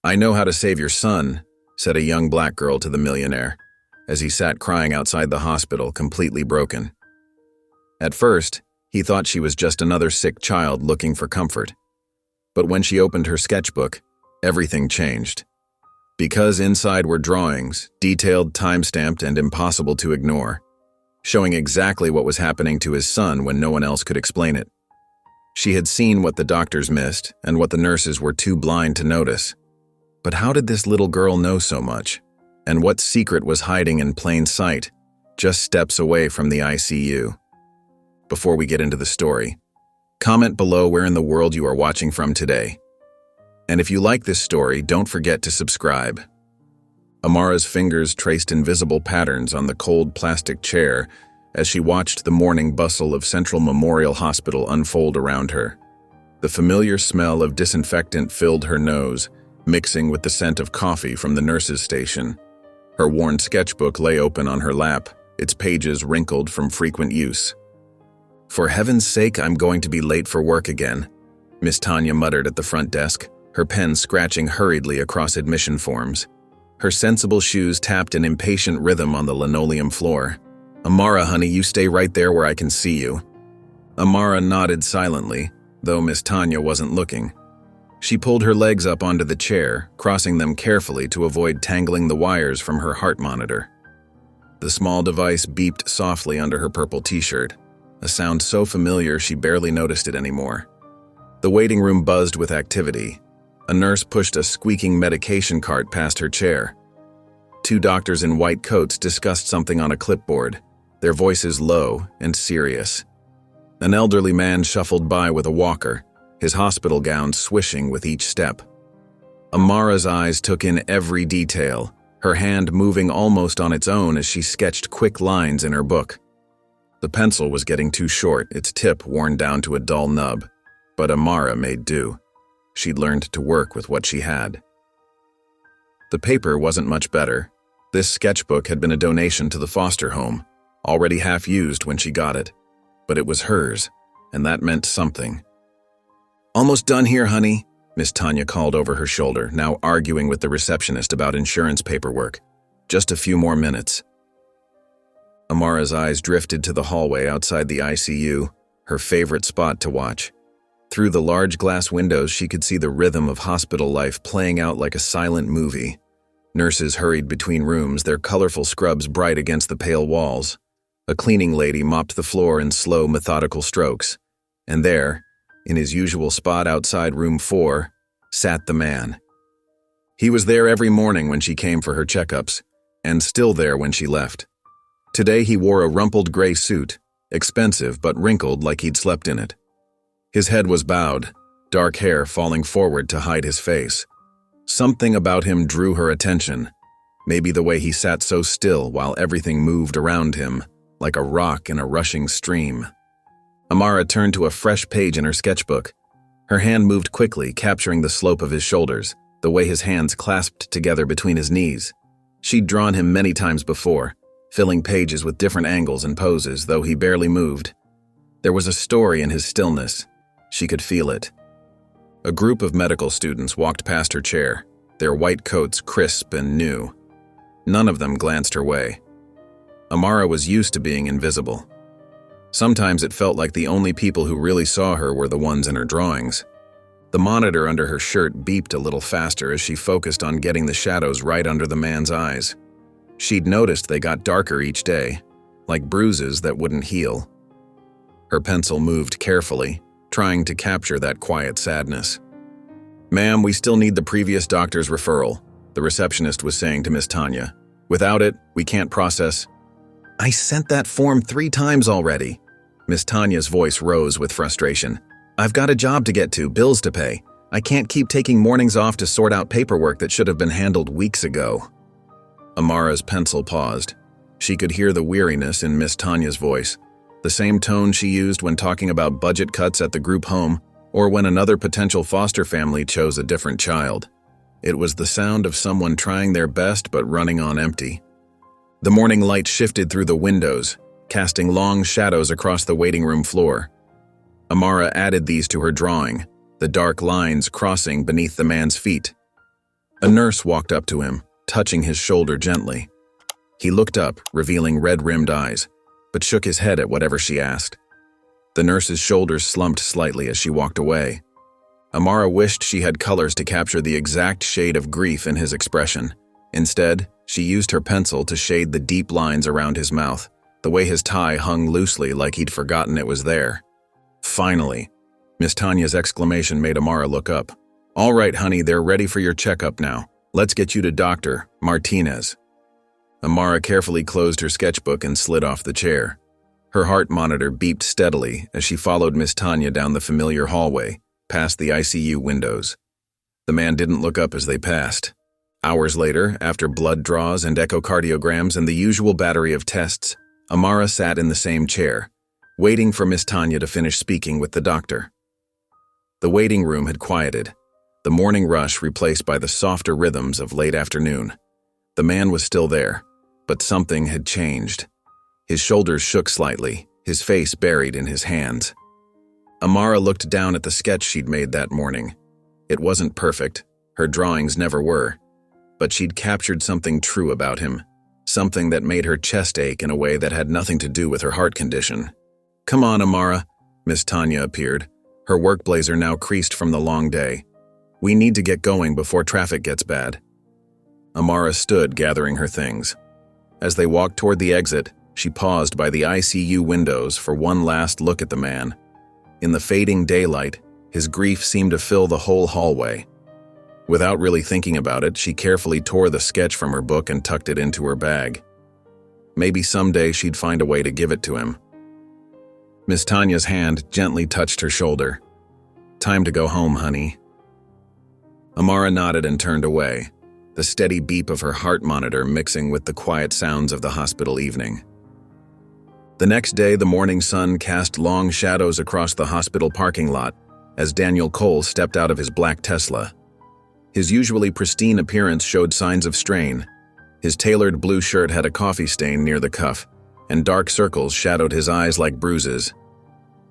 "I know how to save your son," said a young black girl to the millionaire, as he sat crying outside the hospital, completely broken. At first, he thought she was just another sick child looking for comfort. But when she opened her sketchbook, everything changed. Because inside were drawings, detailed, time-stamped, and impossible to ignore, showing exactly what was happening to his son when no one else could explain it. She had seen what the doctors missed and what the nurses were too blind to notice. But how did this little girl know so much? And what secret was hiding in plain sight, just steps away from the ICU? Before we get into the story, comment below where in the world you are watching from today. And if you like this story, don't forget to subscribe. Amara's fingers traced invisible patterns on the cold plastic chair as she watched the morning bustle of Central Memorial Hospital unfold around her. The familiar smell of disinfectant filled her nose, mixing with the scent of coffee from the nurse's station. Her worn sketchbook lay open on her lap, its pages wrinkled from frequent use. "For heaven's sake, I'm going to be late for work again," Miss Tanya muttered at the front desk, her pen scratching hurriedly across admission forms. Her sensible shoes tapped an impatient rhythm on the linoleum floor. "Amara, honey, you stay right there where I can see you." Amara nodded silently, though Miss Tanya wasn't looking. She pulled her legs up onto the chair, crossing them carefully to avoid tangling the wires from her heart monitor. The small device beeped softly under her purple t-shirt, a sound so familiar she barely noticed it anymore. The waiting room buzzed with activity. A nurse pushed a squeaking medication cart past her chair. Two doctors in white coats discussed something on a clipboard, their voices low and serious. An elderly man shuffled by with a walker, his hospital gown swishing with each step. Amara's eyes took in every detail, her hand moving almost on its own as she sketched quick lines in her book. The pencil was getting too short, its tip worn down to a dull nub, but Amara made do. She'd learned to work with what she had. The paper wasn't much better. This sketchbook had been a donation to the foster home, already half used when she got it. But it was hers, and that meant something. "Almost done here, honey," Miss Tanya called over her shoulder, now arguing with the receptionist about insurance paperwork. "Just a few more minutes." Amara's eyes drifted to the hallway outside the ICU, her favorite spot to watch. Through the large glass windows, she could see the rhythm of hospital life playing out like a silent movie. Nurses hurried between rooms, their colorful scrubs bright against the pale walls. A cleaning lady mopped the floor in slow, methodical strokes. And there, in his usual spot outside room 4, sat the man. He was there every morning when she came for her checkups, and still there when she left. Today he wore a rumpled gray suit, expensive but wrinkled like he'd slept in it. His head was bowed, dark hair falling forward to hide his face. Something about him drew her attention, maybe the way he sat so still while everything moved around him, like a rock in a rushing stream. Amara turned to a fresh page in her sketchbook. Her hand moved quickly, capturing the slope of his shoulders, the way his hands clasped together between his knees. She'd drawn him many times before, filling pages with different angles and poses, though he barely moved. There was a story in his stillness. She could feel it. A group of medical students walked past her chair, their white coats crisp and new. None of them glanced her way. Amara was used to being invisible. Sometimes it felt like the only people who really saw her were the ones in her drawings. The monitor under her shirt beeped a little faster as she focused on getting the shadows right under the man's eyes. She'd noticed they got darker each day, like bruises that wouldn't heal. Her pencil moved carefully, trying to capture that quiet sadness. "Ma'am, we still need the previous doctor's referral," the receptionist was saying to Miss Tanya. "Without it, we can't process." "I sent that form 3 times already." Miss Tanya's voice rose with frustration. "I've got a job to get to, bills to pay. I can't keep taking mornings off to sort out paperwork that should have been handled weeks ago." Amara's pencil paused. She could hear the weariness in Miss Tanya's voice, the same tone she used when talking about budget cuts at the group home or when another potential foster family chose a different child. It was the sound of someone trying their best but running on empty. The morning light shifted through the windows, casting long shadows across the waiting room floor. Amara added these to her drawing, the dark lines crossing beneath the man's feet. A nurse walked up to him, touching his shoulder gently. He looked up, revealing red-rimmed eyes, but shook his head at whatever she asked. The nurse's shoulders slumped slightly as she walked away. Amara wished she had colors to capture the exact shade of grief in his expression. Instead, she used her pencil to shade the deep lines around his mouth, the way his tie hung loosely like he'd forgotten it was there. Finally, Miss Tanya's exclamation made Amara look up. "All right, honey, they're ready for your checkup now. Let's get you to Dr. Martinez." Amara carefully closed her sketchbook and slid off the chair. Her heart monitor beeped steadily as she followed Miss Tanya down the familiar hallway, past the ICU windows. The man didn't look up as they passed. Hours later, after blood draws and echocardiograms and the usual battery of tests, Amara sat in the same chair, waiting for Miss Tanya to finish speaking with the doctor. The waiting room had quieted, the morning rush replaced by the softer rhythms of late afternoon. The man was still there, but something had changed. His shoulders shook slightly, his face buried in his hands. Amara looked down at the sketch she'd made that morning. It wasn't perfect, her drawings never were, but she'd captured something true about him, something that made her chest ache in a way that had nothing to do with her heart condition. "Come on, Amara," Miss Tanya appeared, her work blazer now creased from the long day. "We need to get going before traffic gets bad." Amara stood, gathering her things. As they walked toward the exit, she paused by the ICU windows for one last look at the man. In the fading daylight, his grief seemed to fill the whole hallway. Without really thinking about it, she carefully tore the sketch from her book and tucked it into her bag. Maybe someday she'd find a way to give it to him. Miss Tanya's hand gently touched her shoulder. "Time to go home, honey." Amara nodded and turned away, the steady beep of her heart monitor mixing with the quiet sounds of the hospital evening. The next day, the morning sun cast long shadows across the hospital parking lot as Daniel Cole stepped out of his black Tesla. His usually pristine appearance showed signs of strain. His tailored blue shirt had a coffee stain near the cuff, and dark circles shadowed his eyes like bruises.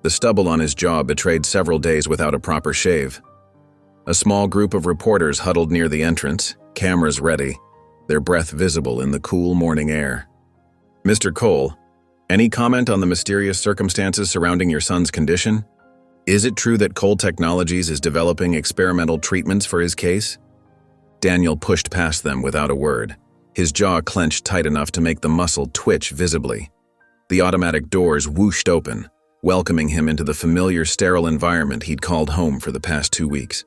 The stubble on his jaw betrayed several days without a proper shave. A small group of reporters huddled near the entrance, cameras ready, their breath visible in the cool morning air. "Mr. Cole, any comment on the mysterious circumstances surrounding your son's condition? Is it true that Cole Technologies is developing experimental treatments for his case?" Daniel pushed past them without a word, his jaw clenched tight enough to make the muscle twitch visibly. The automatic doors whooshed open, welcoming him into the familiar sterile environment he'd called home for the past 2 weeks.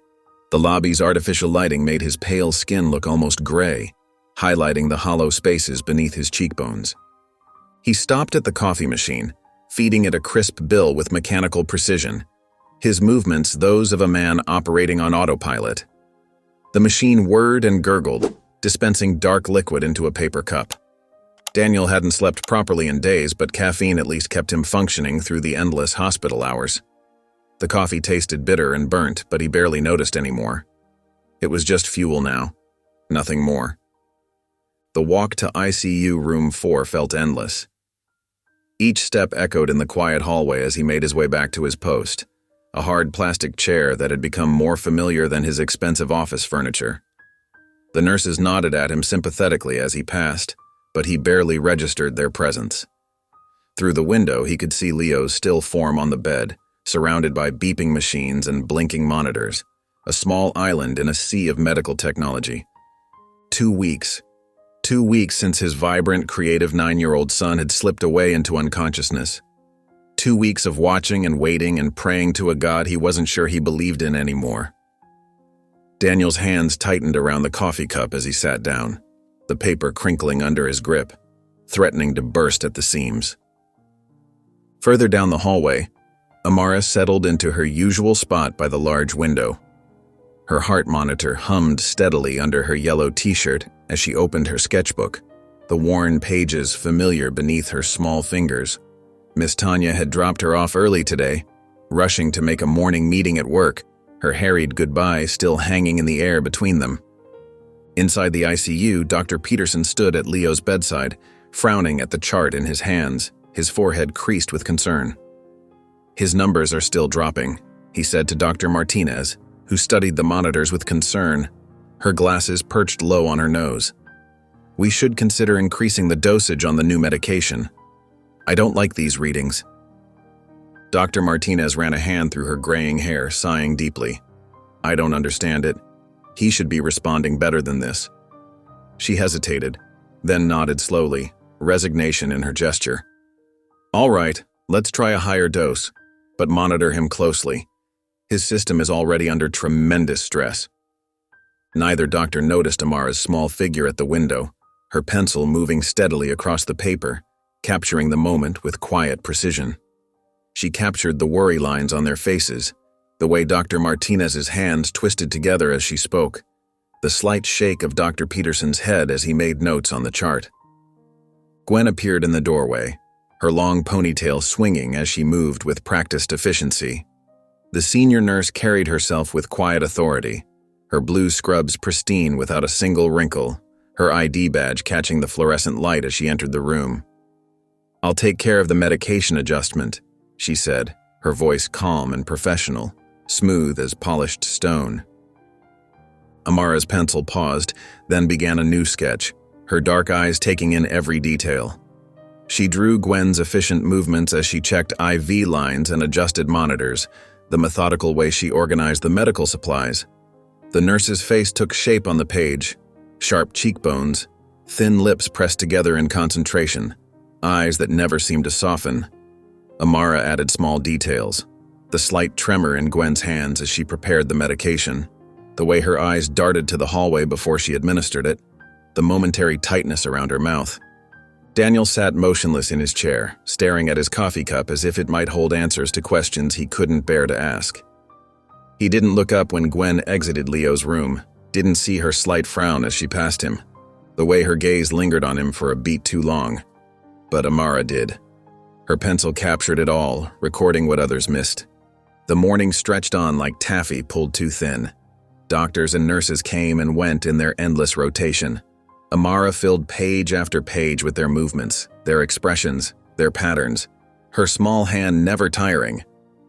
The lobby's artificial lighting made his pale skin look almost gray, highlighting the hollow spaces beneath his cheekbones. He stopped at the coffee machine, feeding it a crisp bill with mechanical precision, his movements those of a man operating on autopilot. The machine whirred and gurgled, dispensing dark liquid into a paper cup. Daniel hadn't slept properly in days, but caffeine at least kept him functioning through the endless hospital hours. The coffee tasted bitter and burnt, but he barely noticed anymore. It was just fuel now, nothing more. The walk to ICU room 4 felt endless. Each step echoed in the quiet hallway as he made his way back to his post, a hard plastic chair that had become more familiar than his expensive office furniture. The nurses nodded at him sympathetically as he passed, but he barely registered their presence. Through the window, he could see Leo's still form on the bed, surrounded by beeping machines and blinking monitors, a small island in a sea of medical technology. 2 weeks. 2 weeks since his vibrant, creative 9-year-old son had slipped away into unconsciousness. 2 weeks of watching and waiting and praying to a God he wasn't sure he believed in anymore. Daniel's hands tightened around the coffee cup as he sat down, the paper crinkling under his grip, threatening to burst at the seams. Further down the hallway, Amara settled into her usual spot by the large window. Her heart monitor hummed steadily under her yellow t-shirt as she opened her sketchbook, the worn pages familiar beneath her small fingers. Miss Tanya had dropped her off early today, rushing to make a morning meeting at work, her harried goodbye still hanging in the air between them. Inside the ICU, Dr. Peterson stood at Leo's bedside, frowning at the chart in his hands, his forehead creased with concern. "His numbers are still dropping," he said to Dr. Martinez, who studied the monitors with concern. her glasses perched low on her nose. "We should consider increasing the dosage on the new medication. I don't like these readings." Dr. Martinez ran a hand through her graying hair, sighing deeply. "I don't understand it. He should be responding better than this." She hesitated, then nodded slowly, resignation in her gesture. "All right, let's try a higher dose, but monitor him closely. His system is already under tremendous stress." Neither doctor noticed Amara's small figure at the window, her pencil moving steadily across the paper, capturing the moment with quiet precision. She captured the worry lines on their faces, the way Dr. Martinez's hands twisted together as she spoke, the slight shake of Dr. Peterson's head as he made notes on the chart. Gwen appeared in the doorway, her long ponytail swinging as she moved with practiced efficiency. The senior nurse carried herself with quiet authority, her blue scrubs pristine without a single wrinkle, her ID badge catching the fluorescent light as she entered the room. "I'll take care of the medication adjustment," she said, her voice calm and professional, smooth as polished stone. Amara's pencil paused, then began a new sketch, her dark eyes taking in every detail. She drew Gwen's efficient movements as she checked IV lines and adjusted monitors, the methodical way she organized the medical supplies. The nurse's face took shape on the page, sharp cheekbones, thin lips pressed together in concentration, eyes that never seemed to soften. Amara added small details, the slight tremor in Gwen's hands as she prepared the medication, the way her eyes darted to the hallway before she administered it, the momentary tightness around her mouth. Daniel sat motionless in his chair, staring at his coffee cup as if it might hold answers to questions he couldn't bear to ask. He didn't look up when Gwen exited Leo's room, didn't see her slight frown as she passed him, the way her gaze lingered on him for a beat too long. But Amara did. Her pencil captured it all, recording what others missed. The morning stretched on like taffy pulled too thin. Doctors and nurses came and went in their endless rotation. Amara filled page after page with their movements, their expressions, their patterns, her small hand never tiring.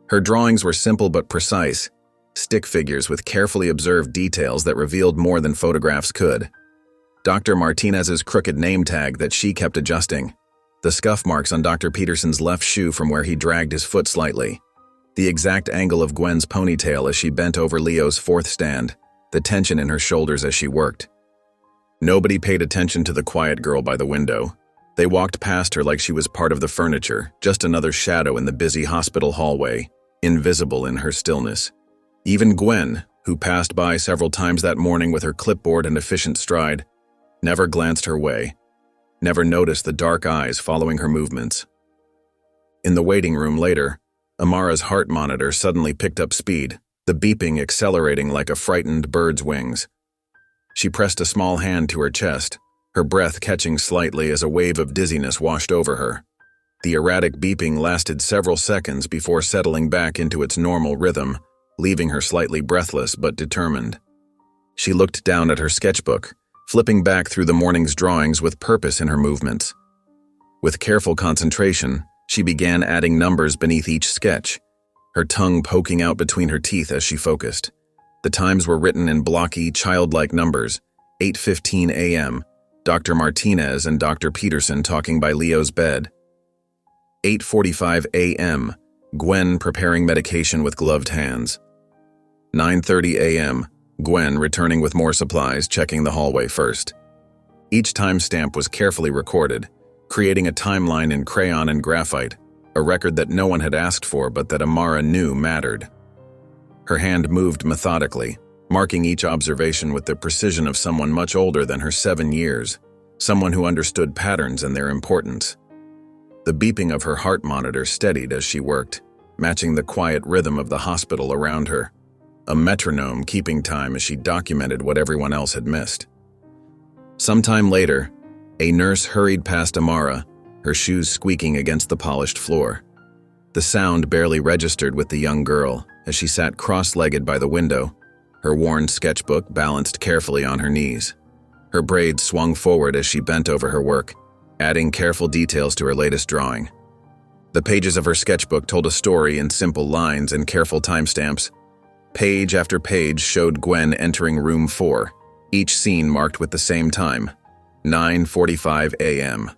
Her drawings were simple but precise, stick figures with carefully observed details that revealed more than photographs could. Dr. Martinez's crooked name tag that she kept adjusting, the scuff marks on Dr. Peterson's left shoe from where he dragged his foot slightly, the exact angle of Gwen's ponytail as she bent over Leo's fourth stand, the tension in her shoulders as she worked. Nobody paid attention to the quiet girl by the window. They walked past her like she was part of the furniture, just another shadow in the busy hospital hallway, invisible in her stillness. Even Gwen, who passed by several times that morning with her clipboard and efficient stride, never glanced her way, never noticed the dark eyes following her movements. In the waiting room later, Amara's heart monitor suddenly picked up speed, the beeping accelerating like a frightened bird's wings. She pressed a small hand to her chest, her breath catching slightly as a wave of dizziness washed over her. The erratic beeping lasted several seconds before settling back into its normal rhythm, leaving her slightly breathless but determined. She looked down at her sketchbook, flipping back through the morning's drawings with purpose in her movements. With careful concentration, she began adding numbers beneath each sketch, her tongue poking out between her teeth as she focused. The times were written in blocky, childlike numbers: 8:15 a.m., Dr. Martinez and Dr. Peterson talking by Leo's bed. 8:45 a.m., Gwen preparing medication with gloved hands. 9:30 a.m., Gwen returning with more supplies, checking the hallway first. Each timestamp was carefully recorded, creating a timeline in crayon and graphite, a record that no one had asked for but that Amara knew mattered. Her hand moved methodically, marking each observation with the precision of someone much older than her 7 years, someone who understood patterns and their importance. The beeping of her heart monitor steadied as she worked, matching the quiet rhythm of the hospital around her, a metronome keeping time as she documented what everyone else had missed. Sometime later, a nurse hurried past Amara, her shoes squeaking against the polished floor. The sound barely registered with the young girl as she sat cross-legged by the window, her worn sketchbook balanced carefully on her knees. Her braids swung forward as she bent over her work, adding careful details to her latest drawing. The pages of her sketchbook told a story in simple lines and careful timestamps. Page after page showed Gwen entering room 4, each scene marked with the same time, 9:45 a.m.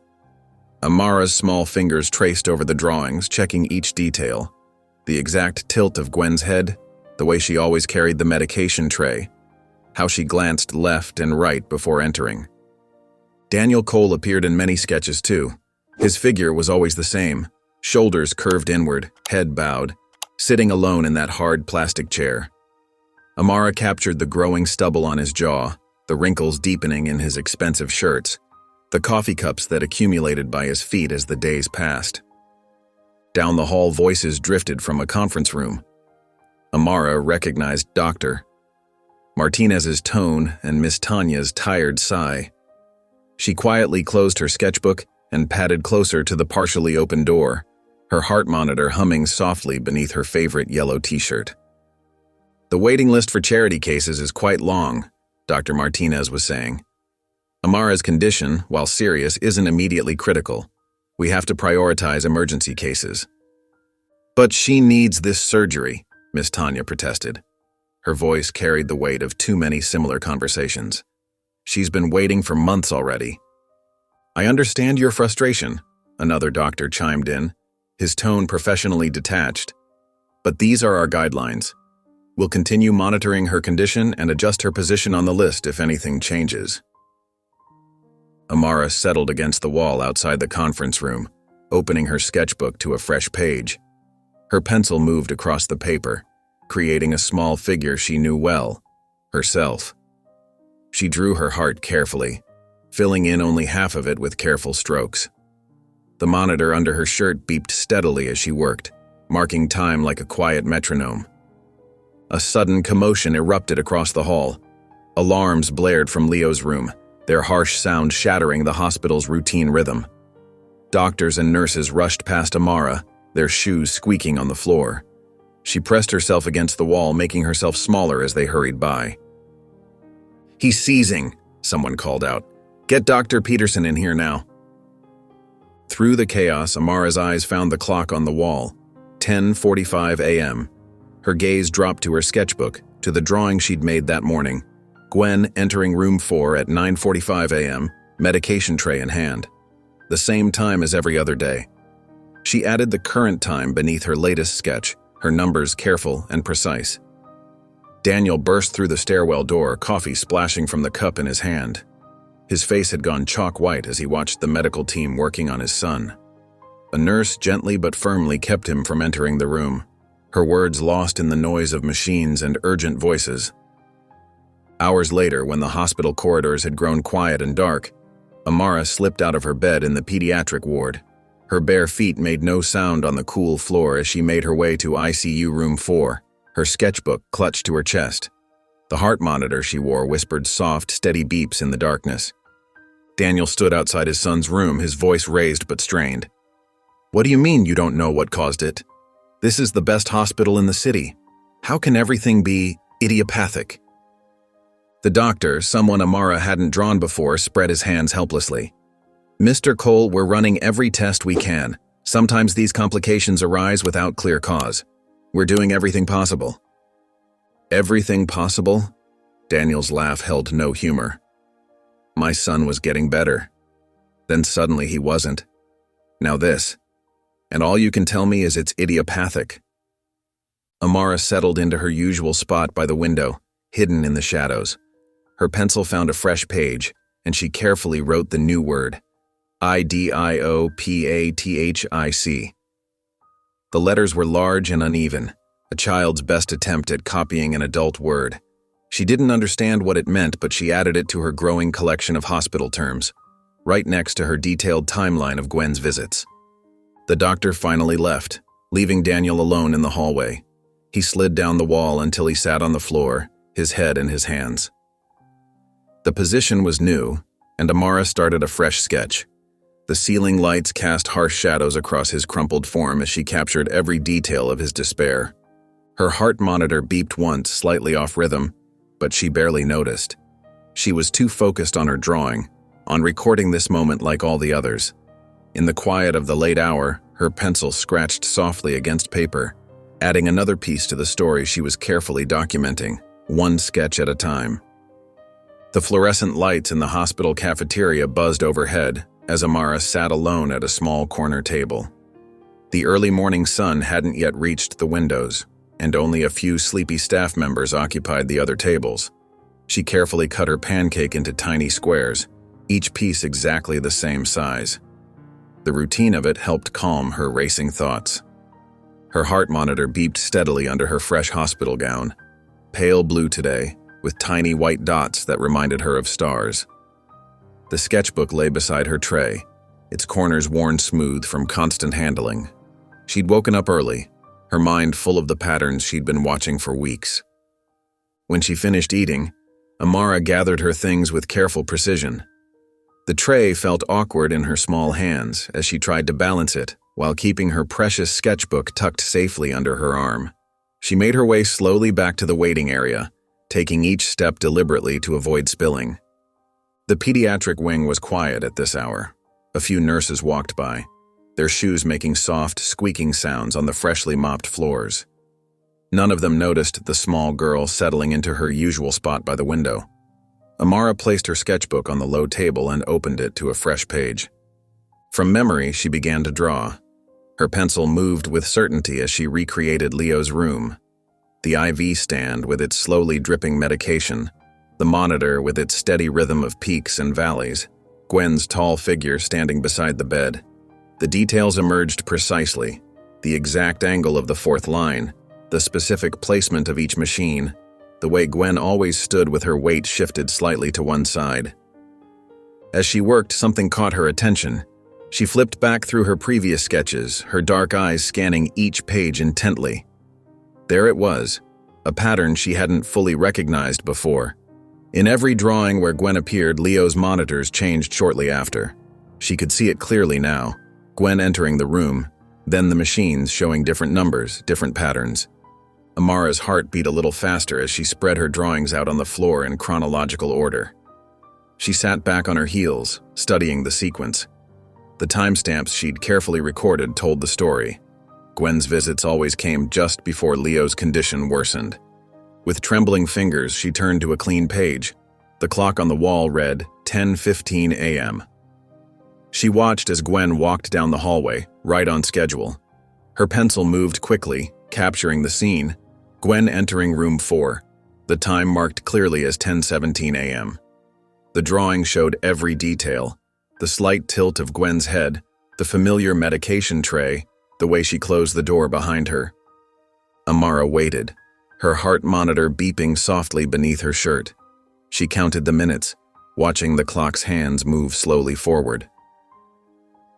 Amara's small fingers traced over the drawings, checking each detail. The exact tilt of Gwen's head, the way she always carried the medication tray, how she glanced left and right before entering. Daniel Cole appeared in many sketches too. His figure was always the same, shoulders curved inward, head bowed, sitting alone in that hard plastic chair. Amara captured the growing stubble on his jaw, the wrinkles deepening in his expensive shirts, the coffee cups that accumulated by his feet as the days passed. Down the hall, voices drifted from a conference room. Amara recognized Dr. Martinez's tone and Miss Tanya's tired sigh. She quietly closed her sketchbook and padded closer to the partially open door, her heart monitor humming softly beneath her favorite yellow t-shirt. "The waiting list for charity cases is quite long," Dr. Martinez was saying. "Amara's condition, while serious, isn't immediately critical. We have to prioritize emergency cases." "But she needs this surgery," Miss Tanya protested. Her voice carried the weight of too many similar conversations. "She's been waiting for months already." "I understand your frustration," another doctor chimed in, his tone professionally detached. "But these are our guidelines. We'll continue monitoring her condition and adjust her position on the list if anything changes." Amara settled against the wall outside the conference room, opening her sketchbook to a fresh page. Her pencil moved across the paper, creating a small figure she knew well, herself. She drew her heart carefully, filling in only half of it with careful strokes. The monitor under her shirt beeped steadily as she worked, marking time like a quiet metronome. A sudden commotion erupted across the hall. Alarms blared from Leo's room, their harsh sound shattering the hospital's routine rhythm. Doctors and nurses rushed past Amara, their shoes squeaking on the floor. She pressed herself against the wall, making herself smaller as they hurried by. "He's seizing," someone called out. "Get Dr. Peterson in here now." Through the chaos, Amara's eyes found the clock on the wall, 10:45 a.m. Her gaze dropped to her sketchbook, to the drawing she'd made that morning. Gwen entering room 4 at 9:45 a.m., medication tray in hand. The same time as every other day. She added the current time beneath her latest sketch, her numbers careful and precise. Daniel burst through the stairwell door, coffee splashing from the cup in his hand. His face had gone chalk white as he watched the medical team working on his son. A nurse gently but firmly kept him from entering the room, her words lost in the noise of machines and urgent voices. Hours later, when the hospital corridors had grown quiet and dark, Amara slipped out of her bed in the pediatric ward. Her bare feet made no sound on the cool floor as she made her way to ICU room 4, her sketchbook clutched to her chest. The heart monitor she wore whispered soft, steady beeps in the darkness. Daniel stood outside his son's room, his voice raised but strained. "What do you mean you don't know what caused it? This is the best hospital in the city. How can everything be idiopathic?" The doctor, someone Amara hadn't drawn before, spread his hands helplessly. "Mr. Cole, we're running every test we can. Sometimes these complications arise without clear cause. We're doing everything possible." "Everything possible?" Daniel's laugh held no humor. "My son was getting better. Then suddenly he wasn't. Now this. And all you can tell me is it's idiopathic." Amara settled into her usual spot by the window, hidden in the shadows. Her pencil found a fresh page, and she carefully wrote the new word, idiopathic. The letters were large and uneven, a child's best attempt at copying an adult word. She didn't understand what it meant, but she added it to her growing collection of hospital terms, right next to her detailed timeline of Gwen's visits. The doctor finally left, leaving Daniel alone in the hallway. He slid down the wall until he sat on the floor, his head in his hands. The position was new, and Amara started a fresh sketch. The ceiling lights cast harsh shadows across his crumpled form as she captured every detail of his despair. Her heart monitor beeped once, slightly off rhythm, but she barely noticed. She was too focused on her drawing, on recording this moment like all the others. In the quiet of the late hour, her pencil scratched softly against paper, adding another piece to the story she was carefully documenting, one sketch at a time. The fluorescent lights in the hospital cafeteria buzzed overhead as Amara sat alone at a small corner table. The early morning sun hadn't yet reached the windows, and only a few sleepy staff members occupied the other tables. She carefully cut her pancake into tiny squares, each piece exactly the same size. The routine of it helped calm her racing thoughts. Her heart monitor beeped steadily under her fresh hospital gown, pale blue today, with tiny white dots that reminded her of stars. The sketchbook lay beside her tray, its corners worn smooth from constant handling. She'd woken up early, her mind full of the patterns she'd been watching for weeks. When she finished eating, Amara gathered her things with careful precision. The tray felt awkward in her small hands as she tried to balance it while keeping her precious sketchbook tucked safely under her arm. She made her way slowly back to the waiting area, taking each step deliberately to avoid spilling. The pediatric wing was quiet at this hour. A few nurses walked by, their shoes making soft, squeaking sounds on the freshly mopped floors. None of them noticed the small girl settling into her usual spot by the window. Amara placed her sketchbook on the low table and opened it to a fresh page. From memory, she began to draw. Her pencil moved with certainty as she recreated Leo's room. The IV stand with its slowly dripping medication, the monitor with its steady rhythm of peaks and valleys, Gwen's tall figure standing beside the bed. The details emerged precisely, the exact angle of the fourth line, the specific placement of each machine, the way Gwen always stood with her weight shifted slightly to one side. As she worked, something caught her attention. She flipped back through her previous sketches, her dark eyes scanning each page intently. There it was, a pattern she hadn't fully recognized before. In every drawing where Gwen appeared, Leo's monitors changed shortly after. She could see it clearly now, Gwen entering the room, then the machines showing different numbers, different patterns. Amara's heart beat a little faster as she spread her drawings out on the floor in chronological order. She sat back on her heels, studying the sequence. The timestamps she'd carefully recorded told the story. Gwen's visits always came just before Leo's condition worsened. With trembling fingers, she turned to a clean page. The clock on the wall read 10:15 a.m. She watched as Gwen walked down the hallway, right on schedule. Her pencil moved quickly, capturing the scene. Gwen entering room 4. The time marked clearly as 10:17 a.m. The drawing showed every detail. The slight tilt of Gwen's head, the familiar medication tray, the way she closed the door behind her. Amara waited, her heart monitor beeping softly beneath her shirt. She counted the minutes, watching the clock's hands move slowly forward.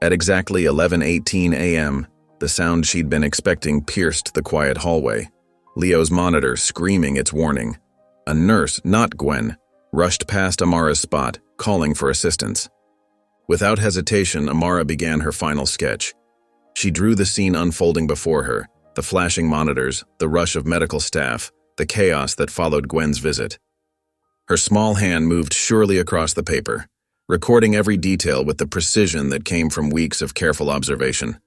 At exactly 11:18 a.m., the sound she'd been expecting pierced the quiet hallway, Leo's monitor screaming its warning. A nurse, not Gwen, rushed past Amara's spot, calling for assistance. Without hesitation, Amara began her final sketch. She drew the scene unfolding before her, the flashing monitors, the rush of medical staff, the chaos that followed Gwen's visit. Her small hand moved surely across the paper, recording every detail with the precision that came from weeks of careful observation.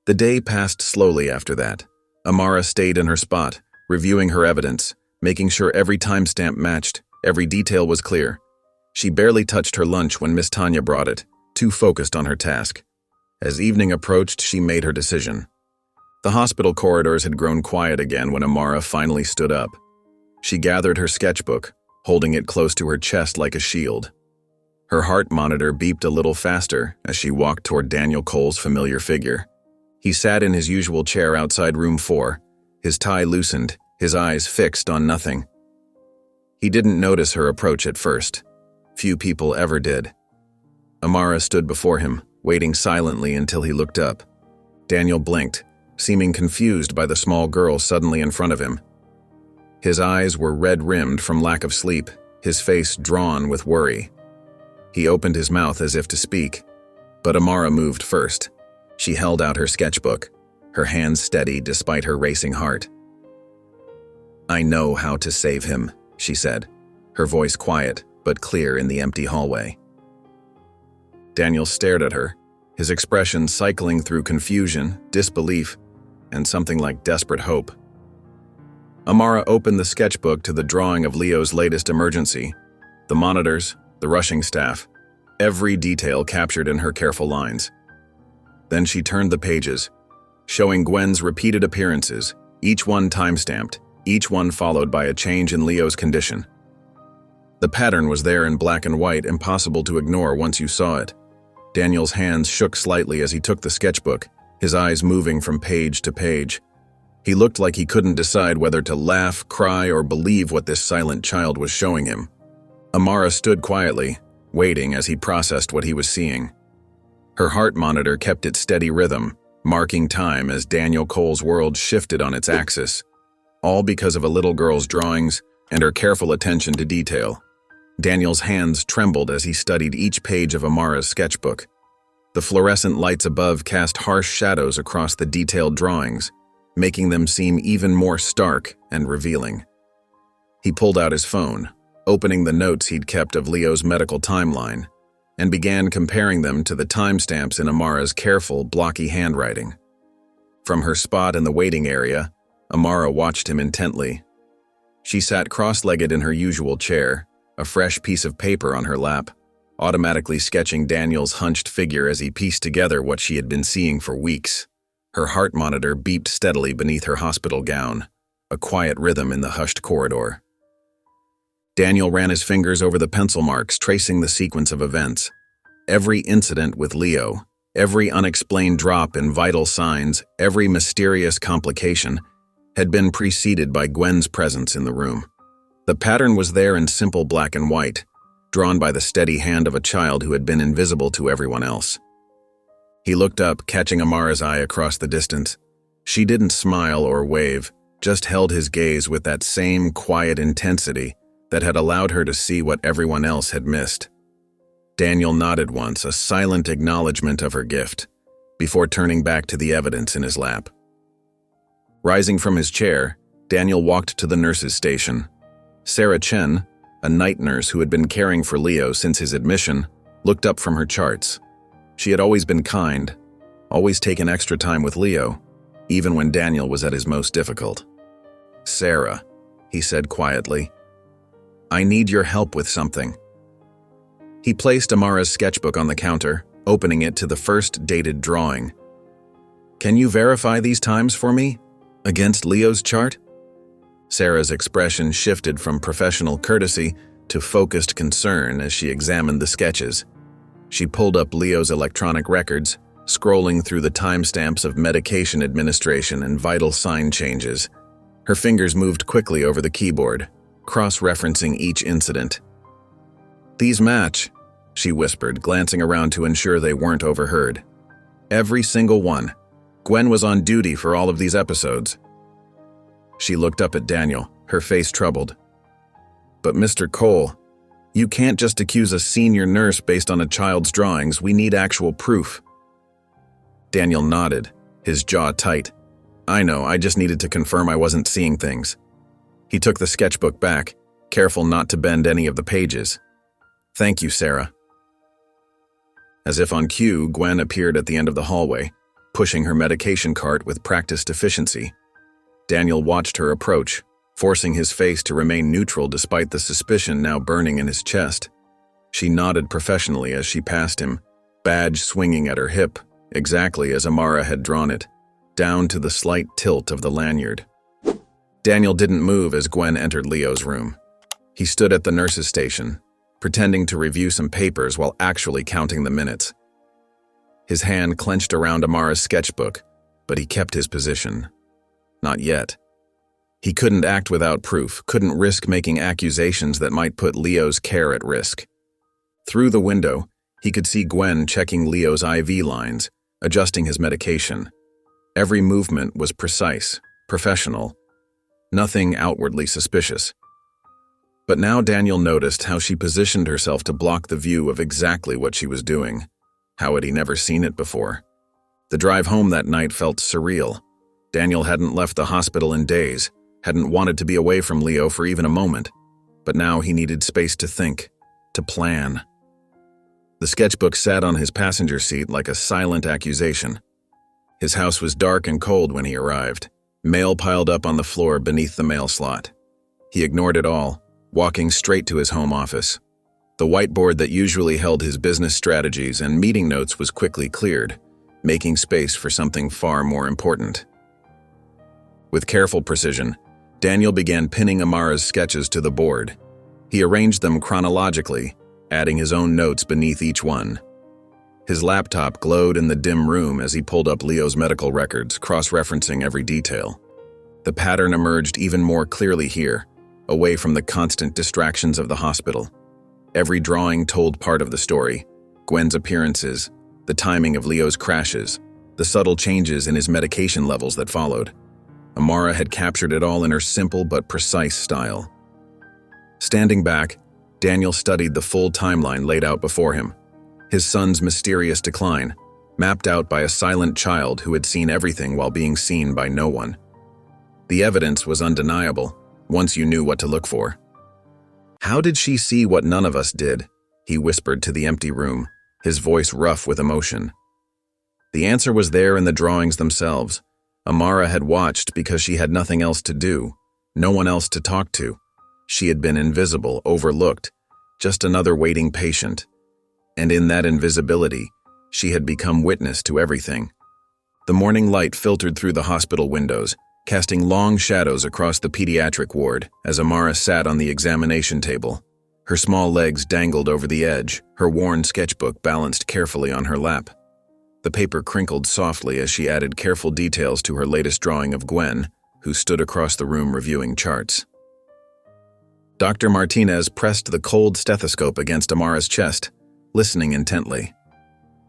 The day passed slowly after that. Amara stayed in her spot, reviewing her evidence, making sure every timestamp matched, every detail was clear. She barely touched her lunch when Miss Tanya brought it, too focused on her task. As evening approached, she made her decision. The hospital corridors had grown quiet again when Amara finally stood up. She gathered her sketchbook, holding it close to her chest like a shield. Her heart monitor beeped a little faster as she walked toward Daniel Cole's familiar figure. He sat in his usual chair outside room 4, his tie loosened, his eyes fixed on nothing. He didn't notice her approach at first. Few people ever did. Amara stood before him, waiting silently until he looked up. Daniel blinked, seeming confused by the small girl suddenly in front of him. His eyes were red-rimmed from lack of sleep, his face drawn with worry. He opened his mouth as if to speak, but Amara moved first. She held out her sketchbook, her hands steady despite her racing heart. "I know how to save him," she said, her voice quiet but clear in the empty hallway. Daniel stared at her, his expression cycling through confusion, disbelief, and something like desperate hope. Amara opened the sketchbook to the drawing of Leo's latest emergency. The monitors, the rushing staff, every detail captured in her careful lines. Then she turned the pages, showing Gwen's repeated appearances, each one time-stamped, each one followed by a change in Leo's condition. The pattern was there in black and white, impossible to ignore once you saw it. Daniel's hands shook slightly as he took the sketchbook, his eyes moving from page to page. He looked like he couldn't decide whether to laugh, cry, or believe what this silent child was showing him. Amara stood quietly, waiting as he processed what he was seeing. Her heart monitor kept its steady rhythm, marking time as Daniel Cole's world shifted on its axis, all because of a little girl's drawings and her careful attention to detail. Daniel's hands trembled as he studied each page of Amara's sketchbook. The fluorescent lights above cast harsh shadows across the detailed drawings, making them seem even more stark and revealing. He pulled out his phone, opening the notes he'd kept of Leo's medical timeline, and began comparing them to the timestamps in Amara's careful, blocky handwriting. From her spot in the waiting area, Amara watched him intently. She sat cross-legged in her usual chair, a fresh piece of paper on her lap, automatically sketching Daniel's hunched figure as he pieced together what she had been seeing for weeks. Her heart monitor beeped steadily beneath her hospital gown, a quiet rhythm in the hushed corridor. Daniel ran his fingers over the pencil marks, tracing the sequence of events. Every incident with Leo, every unexplained drop in vital signs, every mysterious complication had been preceded by Gwen's presence in the room. The pattern was there in simple black and white, drawn by the steady hand of a child who had been invisible to everyone else. He looked up, catching Amara's eye across the distance. She didn't smile or wave, just held his gaze with that same quiet intensity that had allowed her to see what everyone else had missed. Daniel nodded once, a silent acknowledgement of her gift, before turning back to the evidence in his lap. Rising from his chair, Daniel walked to the nurse's station. Sarah Chen, a night nurse who had been caring for Leo since his admission, looked up from her charts. She had always been kind, always taken extra time with Leo, even when Daniel was at his most difficult. "Sarah," he said quietly, "I need your help with something." He placed Amara's sketchbook on the counter, opening it to the first dated drawing. "Can you verify these times for me? Against Leo's chart?" Sarah's expression shifted from professional courtesy to focused concern as she examined the sketches. She pulled up Leo's electronic records, scrolling through the timestamps of medication administration and vital sign changes. Her fingers moved quickly over the keyboard, cross-referencing each incident. "These match," she whispered, glancing around to ensure they weren't overheard. "Every single one. Gwen was on duty for all of these episodes." She looked up at Daniel, her face troubled. "But Mr. Cole, you can't just accuse a senior nurse based on a child's drawings. We need actual proof." Daniel nodded, his jaw tight. "I know, I just needed to confirm I wasn't seeing things." He took the sketchbook back, careful not to bend any of the pages. "Thank you, Sarah." As if on cue, Gwen appeared at the end of the hallway, pushing her medication cart with practiced efficiency. Daniel watched her approach, forcing his face to remain neutral despite the suspicion now burning in his chest. She nodded professionally as she passed him, badge swinging at her hip, exactly as Amara had drawn it, down to the slight tilt of the lanyard. Daniel didn't move as Gwen entered Leo's room. He stood at the nurse's station, pretending to review some papers while actually counting the minutes. His hand clenched around Amara's sketchbook, but he kept his position. Not yet. He couldn't act without proof, couldn't risk making accusations that might put Leo's care at risk. Through the window, he could see Gwen checking Leo's IV lines, adjusting his medication. Every movement was precise, professional, nothing outwardly suspicious. But now Daniel noticed how she positioned herself to block the view of exactly what she was doing. How had he never seen it before? The drive home that night felt surreal. Daniel hadn't left the hospital in days, hadn't wanted to be away from Leo for even a moment, but now he needed space to think, to plan. The sketchbook sat on his passenger seat like a silent accusation. His house was dark and cold when he arrived, mail piled up on the floor beneath the mail slot. He ignored it all, walking straight to his home office. The whiteboard that usually held his business strategies and meeting notes was quickly cleared, making space for something far more important. With careful precision, Daniel began pinning Amara's sketches to the board. He arranged them chronologically, adding his own notes beneath each one. His laptop glowed in the dim room as he pulled up Leo's medical records, cross-referencing every detail. The pattern emerged even more clearly here, away from the constant distractions of the hospital. Every drawing told part of the story: Gwen's appearances, the timing of Leo's crashes, the subtle changes in his medication levels that followed. Amara had captured it all in her simple but precise style. Standing back, Daniel studied the full timeline laid out before him. His son's mysterious decline, mapped out by a silent child who had seen everything while being seen by no one. The evidence was undeniable, once you knew what to look for. "How did she see what none of us did?" he whispered to the empty room, his voice rough with emotion. The answer was there in the drawings themselves. Amara had watched because she had nothing else to do, no one else to talk to. She had been invisible, overlooked, just another waiting patient. And in that invisibility, she had become witness to everything. The morning light filtered through the hospital windows, casting long shadows across the pediatric ward as Amara sat on the examination table. Her small legs dangled over the edge, her worn sketchbook balanced carefully on her lap. The paper crinkled softly as she added careful details to her latest drawing of Gwen, who stood across the room reviewing charts. Dr. Martinez pressed the cold stethoscope against Amara's chest, listening intently.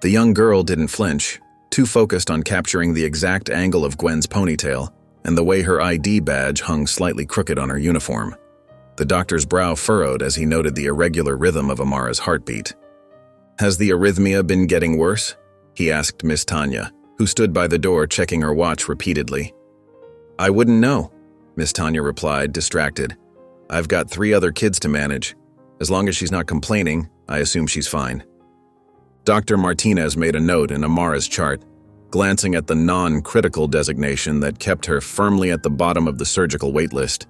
The young girl didn't flinch, too focused on capturing the exact angle of Gwen's ponytail and the way her ID badge hung slightly crooked on her uniform. The doctor's brow furrowed as he noted the irregular rhythm of Amara's heartbeat. "Has the arrhythmia been getting worse?" he asked Miss Tanya, who stood by the door checking her watch repeatedly. "I wouldn't know," Miss Tanya replied, distracted. "I've got 3 other kids to manage. As long as she's not complaining, I assume she's fine." Dr. Martinez made a note in Amara's chart, glancing at the non-critical designation that kept her firmly at the bottom of the surgical wait list.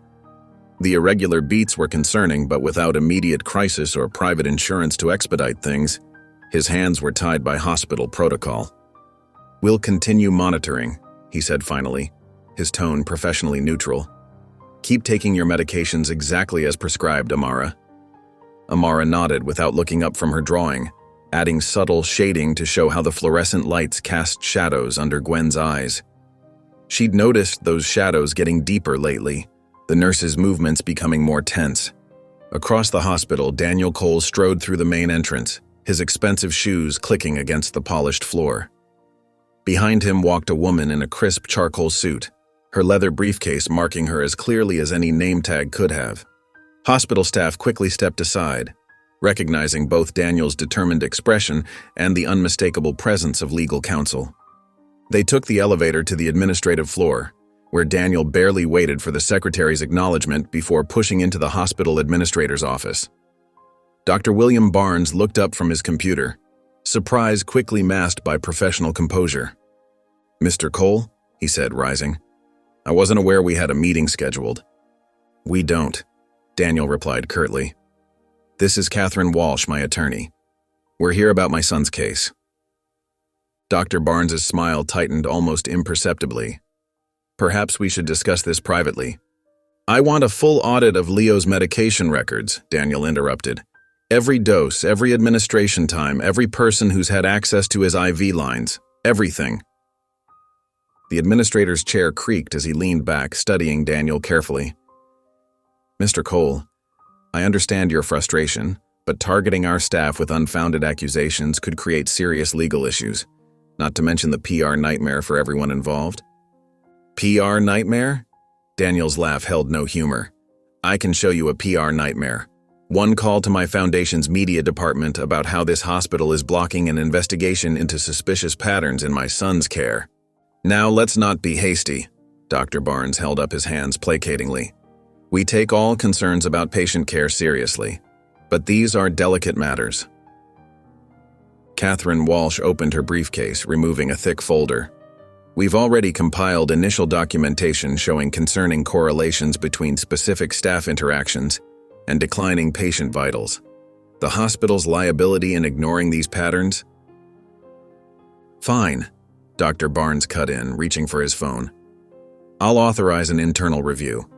The irregular beats were concerning, but without immediate crisis or private insurance to expedite things, his hands were tied by hospital protocol. "We'll continue monitoring," he said finally, his tone professionally neutral. "Keep taking your medications exactly as prescribed, Amara." Amara nodded without looking up from her drawing, adding subtle shading to show how the fluorescent lights cast shadows under Gwen's eyes. She'd noticed those shadows getting deeper lately, the nurse's movements becoming more tense. Across the hospital, Daniel Cole strode through the main entrance, his expensive shoes clicking against the polished floor. Behind him walked a woman in a crisp charcoal suit, her leather briefcase marking her as clearly as any name tag could have. Hospital staff quickly stepped aside, recognizing both Daniel's determined expression and the unmistakable presence of legal counsel. They took the elevator to the administrative floor, where Daniel barely waited for the secretary's acknowledgement before pushing into the hospital administrator's office. Dr. William Barnes looked up from his computer, surprise quickly masked by professional composure. "Mr. Cole," he said, rising. "I wasn't aware we had a meeting scheduled." "We don't," Daniel replied curtly. "This is Catherine Walsh, my attorney. We're here about my son's case." Dr. Barnes's smile tightened almost imperceptibly. "Perhaps we should discuss this privately." "I want a full audit of Leo's medication records," Daniel interrupted. "Every dose, every administration time, every person who's had access to his IV lines, everything." The administrator's chair creaked as he leaned back, studying Daniel carefully. "Mr. Cole, I understand your frustration, but targeting our staff with unfounded accusations could create serious legal issues, not to mention the PR nightmare for everyone involved." "PR nightmare?" Daniel's laugh held no humor. "I can show you a PR nightmare. One call to my foundation's media department about how this hospital is blocking an investigation into suspicious patterns in my son's care." "Now let's not be hasty," Dr. Barnes held up his hands placatingly. "We take all concerns about patient care seriously, but these are delicate matters." Catherine Walsh opened her briefcase, removing a thick folder. "We've already compiled initial documentation showing concerning correlations between specific staff interactions and declining patient vitals. The hospital's liability in ignoring these patterns? Fine, Dr. Barnes cut in, reaching for his phone. I'll authorize an internal review.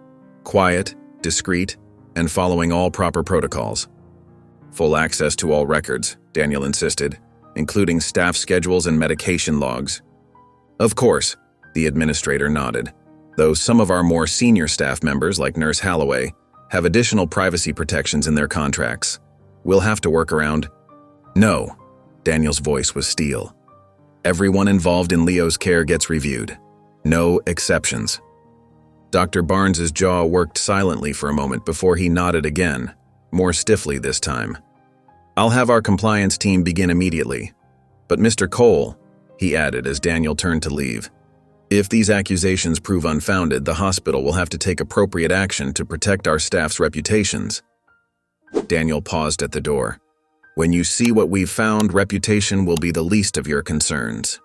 Quiet, discreet, and following all proper protocols. Full access to all records, Daniel insisted, including staff schedules and medication logs. Of course, the administrator nodded, though some of our more senior staff members, like Nurse Holloway, have additional privacy protections in their contracts. We'll have to work around. No, Daniel's voice was steel. Everyone involved in Leo's care gets reviewed. No exceptions. Dr. Barnes's jaw worked silently for a moment before he nodded again, more stiffly this time. I'll have our compliance team begin immediately. But Mr. Cole, he added as Daniel turned to leave, if these accusations prove unfounded, the hospital will have to take appropriate action to protect our staff's reputations. Daniel paused at the door. When you see what we've found, reputation will be the least of your concerns.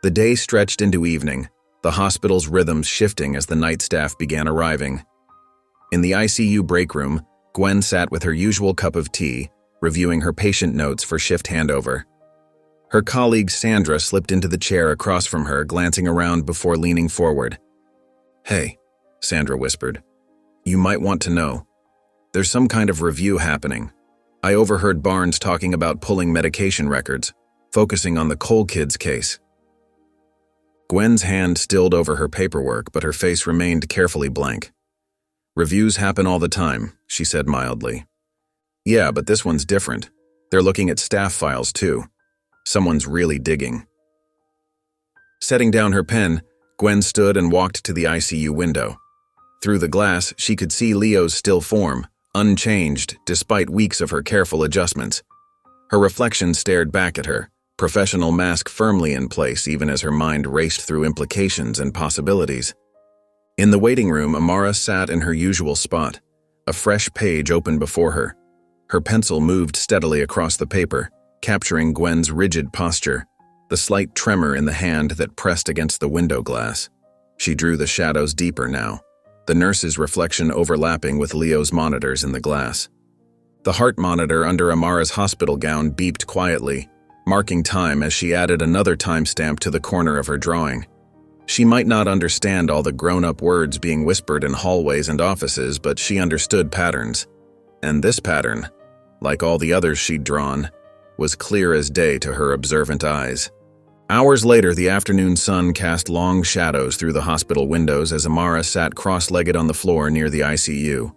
The day stretched into evening, the hospital's rhythms shifting as the night staff began arriving. In the ICU break room, Gwen sat with her usual cup of tea, reviewing her patient notes for shift handover. Her colleague Sandra slipped into the chair across from her, glancing around before leaning forward. Hey, Sandra whispered. You might want to know. There's some kind of review happening. I overheard Barnes talking about pulling medication records, focusing on the Cole kids case. Gwen's hand stilled over her paperwork, but her face remained carefully blank. Reviews happen all the time, she said mildly. Yeah, but this one's different. They're looking at staff files too. Someone's really digging. Setting down her pen, Gwen stood and walked to the ICU window. Through the glass, she could see Leo's still form, unchanged despite weeks of her careful adjustments. Her reflection stared back at her, professional mask firmly in place even as her mind raced through implications and possibilities. In the waiting room, Amara sat in her usual spot. A fresh page opened before her. Her pencil moved steadily across the paper, capturing Gwen's rigid posture, the slight tremor in the hand that pressed against the window glass. She drew the shadows deeper now, the nurse's reflection overlapping with Leo's monitors in the glass. The heart monitor under Amara's hospital gown beeped quietly, marking time as she added another timestamp to the corner of her drawing. She might not understand all the grown-up words being whispered in hallways and offices, but she understood patterns. And this pattern, like all the others she'd drawn, was clear as day to her observant eyes. Hours later, the afternoon sun cast long shadows through the hospital windows as Amara sat cross-legged on the floor near the ICU.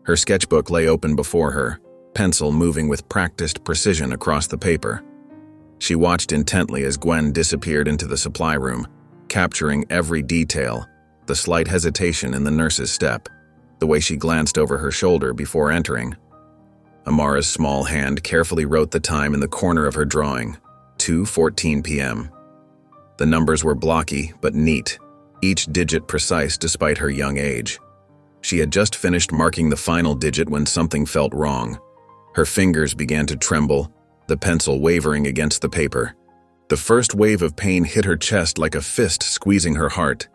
Her sketchbook lay open before her, pencil moving with practiced precision across the paper. She watched intently as Gwen disappeared into the supply room, capturing every detail, the slight hesitation in the nurse's step, the way she glanced over her shoulder before entering. Amara's small hand carefully wrote the time in the corner of her drawing, 2:14 p.m. The numbers were blocky but neat, each digit precise despite her young age. She had just finished marking the final digit when something felt wrong. Her fingers began to tremble, the pencil wavering against the paper. The first wave of pain hit her chest like a fist squeezing her heart.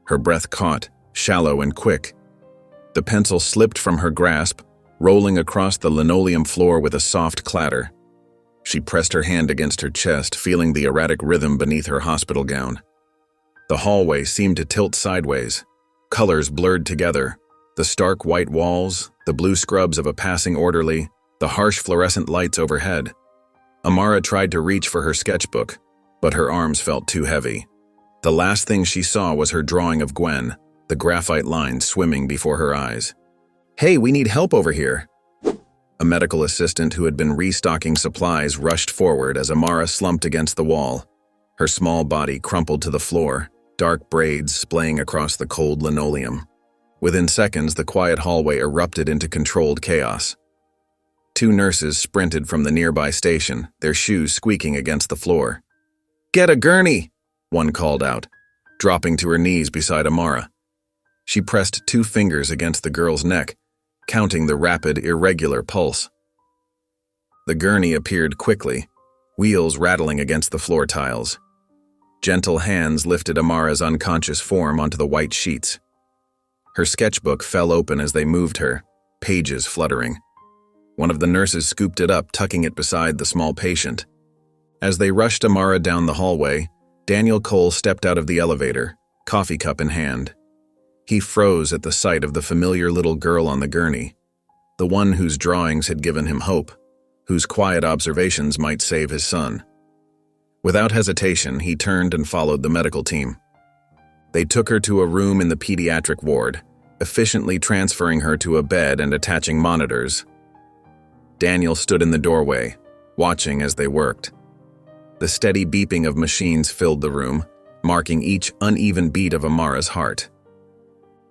Her breath caught, shallow and quick. The pencil slipped from her grasp, rolling across the linoleum floor with a soft clatter. She pressed her hand against her chest, feeling the erratic rhythm beneath her hospital gown. The hallway seemed to tilt sideways. Colors blurred together. The stark white walls, the blue scrubs of a passing orderly, the harsh fluorescent lights overhead. Amara tried to reach for her sketchbook, but her arms felt too heavy. The last thing she saw was her drawing of Gwen, the graphite lines swimming before her eyes. "Hey, we need help over here." A medical assistant who had been restocking supplies rushed forward as Amara slumped against the wall. Her small body crumpled to the floor, dark braids splaying across the cold linoleum. Within seconds, the quiet hallway erupted into controlled chaos. Two nurses sprinted from the nearby station, their shoes squeaking against the floor. "Get a gurney!" one called out, dropping to her knees beside Amara. She pressed 2 fingers against the girl's neck, counting the rapid, irregular pulse. The gurney appeared quickly, wheels rattling against the floor tiles. Gentle hands lifted Amara's unconscious form onto the white sheets. Her sketchbook fell open as they moved her, pages fluttering. One of the nurses scooped it up, tucking it beside the small patient. As they rushed Amara down the hallway, Daniel Cole stepped out of the elevator, coffee cup in hand. He froze at the sight of the familiar little girl on the gurney, the one whose drawings had given him hope, whose quiet observations might save his son. Without hesitation, he turned and followed the medical team. They took her to a room in the pediatric ward, efficiently transferring her to a bed and attaching monitors. Daniel stood in the doorway, watching as they worked. The steady beeping of machines filled the room, marking each uneven beat of Amara's heart.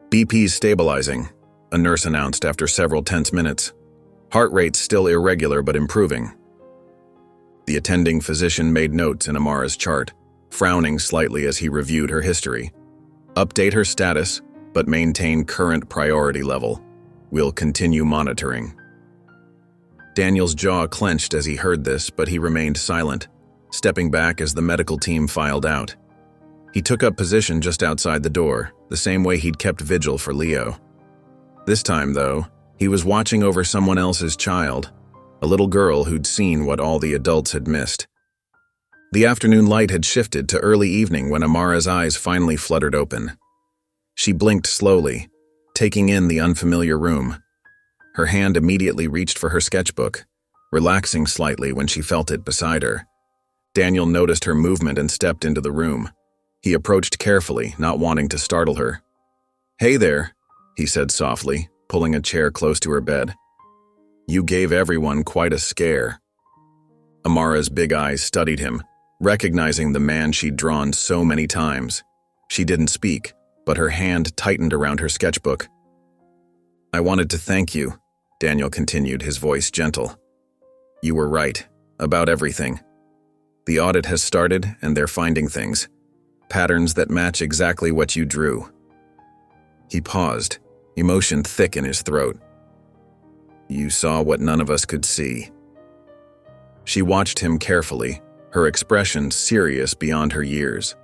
"BP's stabilizing," a nurse announced after several tense minutes. "Heart rate's still irregular but improving." The attending physician made notes in Amara's chart, frowning slightly as he reviewed her history. "Update her status, but maintain current priority level. We'll continue monitoring." Daniel's jaw clenched as he heard this, but he remained silent, stepping back as the medical team filed out. He took up position just outside the door, the same way he'd kept vigil for Leo. This time, though, he was watching over someone else's child, a little girl who'd seen what all the adults had missed. The afternoon light had shifted to early evening when Amara's eyes finally fluttered open. She blinked slowly, taking in the unfamiliar room. Her hand immediately reached for her sketchbook, relaxing slightly when she felt it beside her. Daniel noticed her movement and stepped into the room. He approached carefully, not wanting to startle her. "Hey there," he said softly, pulling a chair close to her bed. "You gave everyone quite a scare." Amara's big eyes studied him, recognizing the man she'd drawn so many times. She didn't speak, but her hand tightened around her sketchbook. "I wanted to thank you," Daniel continued, his voice gentle. "You were right, about everything. The audit has started, and they're finding things. Patterns that match exactly what you drew." He paused, emotion thick in his throat. "You saw what none of us could see." She watched him carefully, her expression serious beyond her years.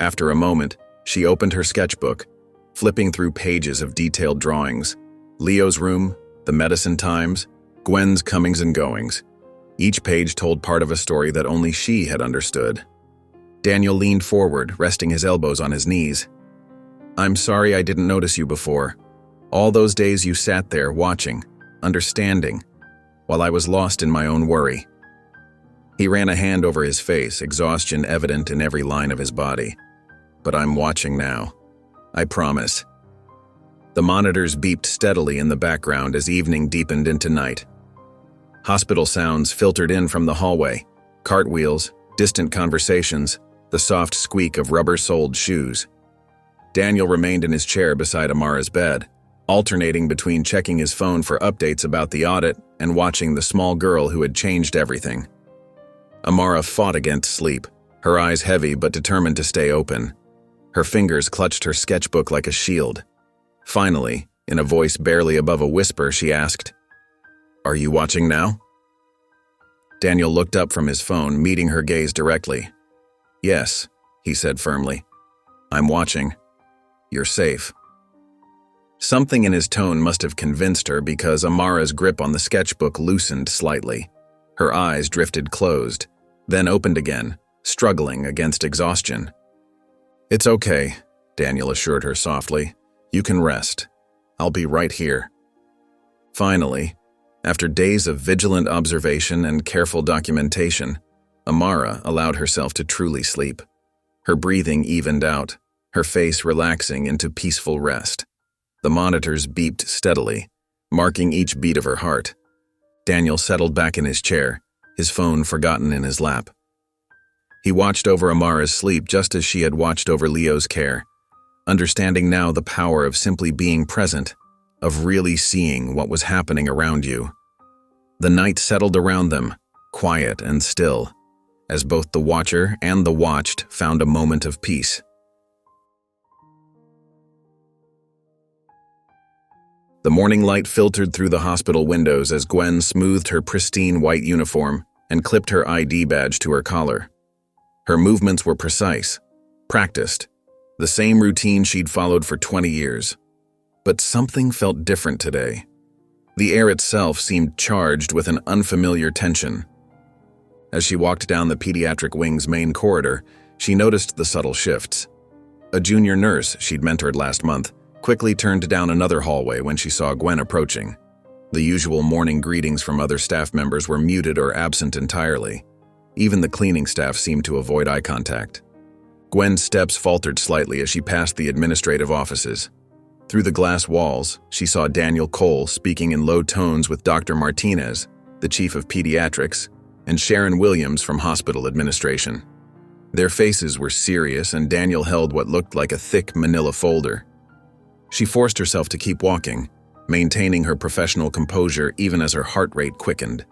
After a moment, she opened her sketchbook, flipping through pages of detailed drawings. Leo's room, the medicine times, Gwen's comings and goings. Each page told part of a story that only she had understood. Daniel leaned forward, resting his elbows on his knees. "I'm sorry I didn't notice you before. All those days you sat there watching, understanding, while I was lost in my own worry." He ran a hand over his face, exhaustion evident in every line of his body. "But I'm watching now. I promise." The monitors beeped steadily in the background as evening deepened into night. Hospital sounds filtered in from the hallway, cartwheels, distant conversations, the soft squeak of rubber-soled shoes. Daniel remained in his chair beside Amara's bed, alternating between checking his phone for updates about the audit and watching the small girl who had changed everything. Amara fought against sleep, her eyes heavy but determined to stay open. Her fingers clutched her sketchbook like a shield. Finally, in a voice barely above a whisper, she asked, "Are you watching now?" Daniel looked up from his phone, meeting her gaze directly. "Yes," he said firmly. "I'm watching. You're safe." Something in his tone must have convinced her because Amara's grip on the sketchbook loosened slightly. Her eyes drifted closed, then opened again, struggling against exhaustion. "It's okay," Daniel assured her softly. "You can rest. I'll be right here." Finally, after days of vigilant observation and careful documentation, Amara allowed herself to truly sleep. Her breathing evened out, her face relaxing into peaceful rest. The monitors beeped steadily, marking each beat of her heart. Daniel settled back in his chair, his phone forgotten in his lap. He watched over Amara's sleep just as she had watched over Leo's care, understanding now the power of simply being present, of really seeing what was happening around you. The night settled around them, quiet and still, as both the watcher and the watched found a moment of peace. The morning light filtered through the hospital windows as Gwen smoothed her pristine white uniform and clipped her ID badge to her collar. Her movements were precise, practiced, the same routine she'd followed for 20 years. But something felt different today. The air itself seemed charged with an unfamiliar tension. As she walked down the pediatric wing's main corridor, she noticed the subtle shifts. A junior nurse she'd mentored last month quickly turned down another hallway when she saw Gwen approaching. The usual morning greetings from other staff members were muted or absent entirely. Even the cleaning staff seemed to avoid eye contact. Gwen's steps faltered slightly as she passed the administrative offices. Through the glass walls, she saw Daniel Cole speaking in low tones with Dr. Martinez, the chief of pediatrics, and Sharon Williams from hospital administration. Their faces were serious, and Daniel held what looked like a thick manila folder. She forced herself to keep walking, maintaining her professional composure even as her heart rate quickened.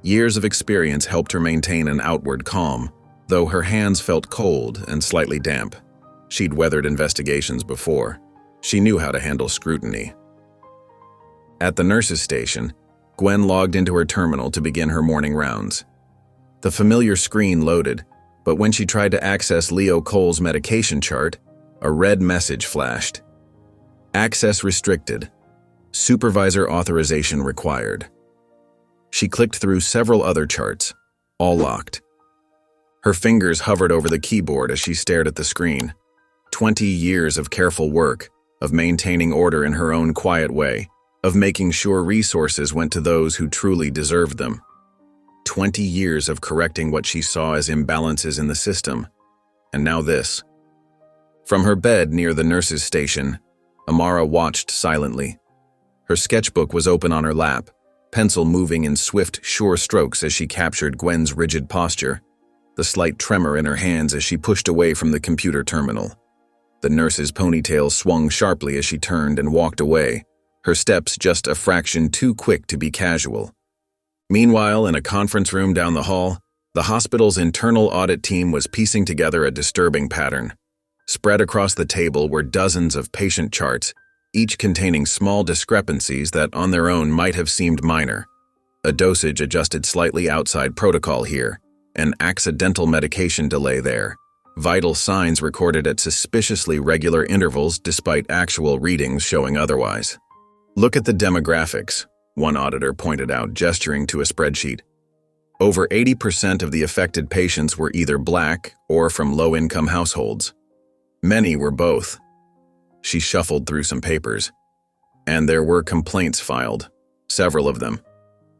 Years of experience helped her maintain an outward calm, though her hands felt cold and slightly damp. She'd weathered investigations before. She knew how to handle scrutiny. At the nurse's station, Gwen logged into her terminal to begin her morning rounds. The familiar screen loaded, but when she tried to access Leo Cole's medication chart, a red message flashed. Access restricted. Supervisor authorization required. She clicked through several other charts, all locked. Her fingers hovered over the keyboard as she stared at the screen. 20 years of careful work, of maintaining order in her own quiet way, of making sure resources went to those who truly deserved them. 20 years of correcting what she saw as imbalances in the system. And now this. From her bed near the nurse's station, Amara watched silently. Her sketchbook was open on her lap, pencil moving in swift, sure strokes as she captured Gwen's rigid posture, the slight tremor in her hands as she pushed away from the computer terminal. The nurse's ponytail swung sharply as she turned and walked away, her steps just a fraction too quick to be casual. Meanwhile, in a conference room down the hall, the hospital's internal audit team was piecing together a disturbing pattern. Spread across the table were dozens of patient charts, each containing small discrepancies that on their own might have seemed minor. A dosage adjusted slightly outside protocol here, an accidental medication delay there. Vital signs recorded at suspiciously regular intervals despite actual readings showing otherwise. Look at the demographics, one auditor pointed out, gesturing to a spreadsheet. Over 80% of the affected patients were either Black or from low-income households. Many were both. She shuffled through some papers, and there were complaints filed, several of them,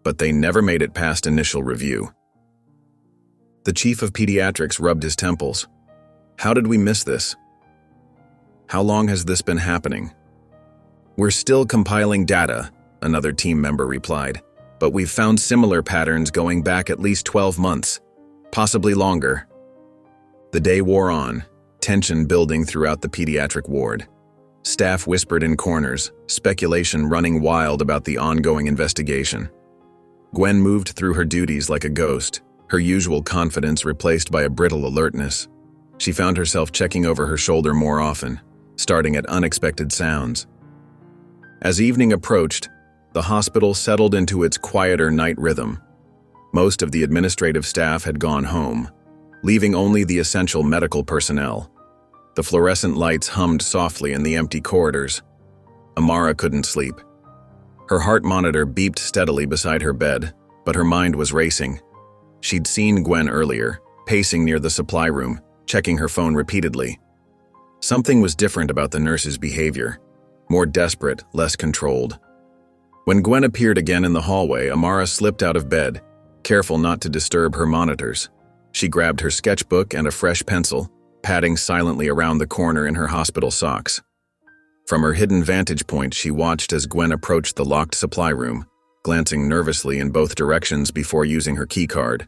but they never made it past initial review. The chief of pediatrics rubbed his temples. How did we miss this? How long has this been happening? We're still compiling data, another team member replied, but we've found similar patterns going back at least 12 months, possibly longer. The day wore on, tension building throughout the pediatric ward. Staff whispered in corners, speculation running wild about the ongoing investigation. Gwen moved through her duties like a ghost, her usual confidence replaced by a brittle alertness. She found herself checking over her shoulder more often, starting at unexpected sounds. As evening approached, the hospital settled into its quieter night rhythm. Most of the administrative staff had gone home, leaving only the essential medical personnel. The fluorescent lights hummed softly in the empty corridors. Amara couldn't sleep. Her heart monitor beeped steadily beside her bed, but her mind was racing. She'd seen Gwen earlier, pacing near the supply room, checking her phone repeatedly. Something was different about the nurse's behavior, more desperate, less controlled. When Gwen appeared again in the hallway, Amara slipped out of bed, careful not to disturb her monitors. She grabbed her sketchbook and a fresh pencil, padding silently around the corner in her hospital socks. From her hidden vantage point, she watched as Gwen approached the locked supply room, glancing nervously in both directions before using her keycard.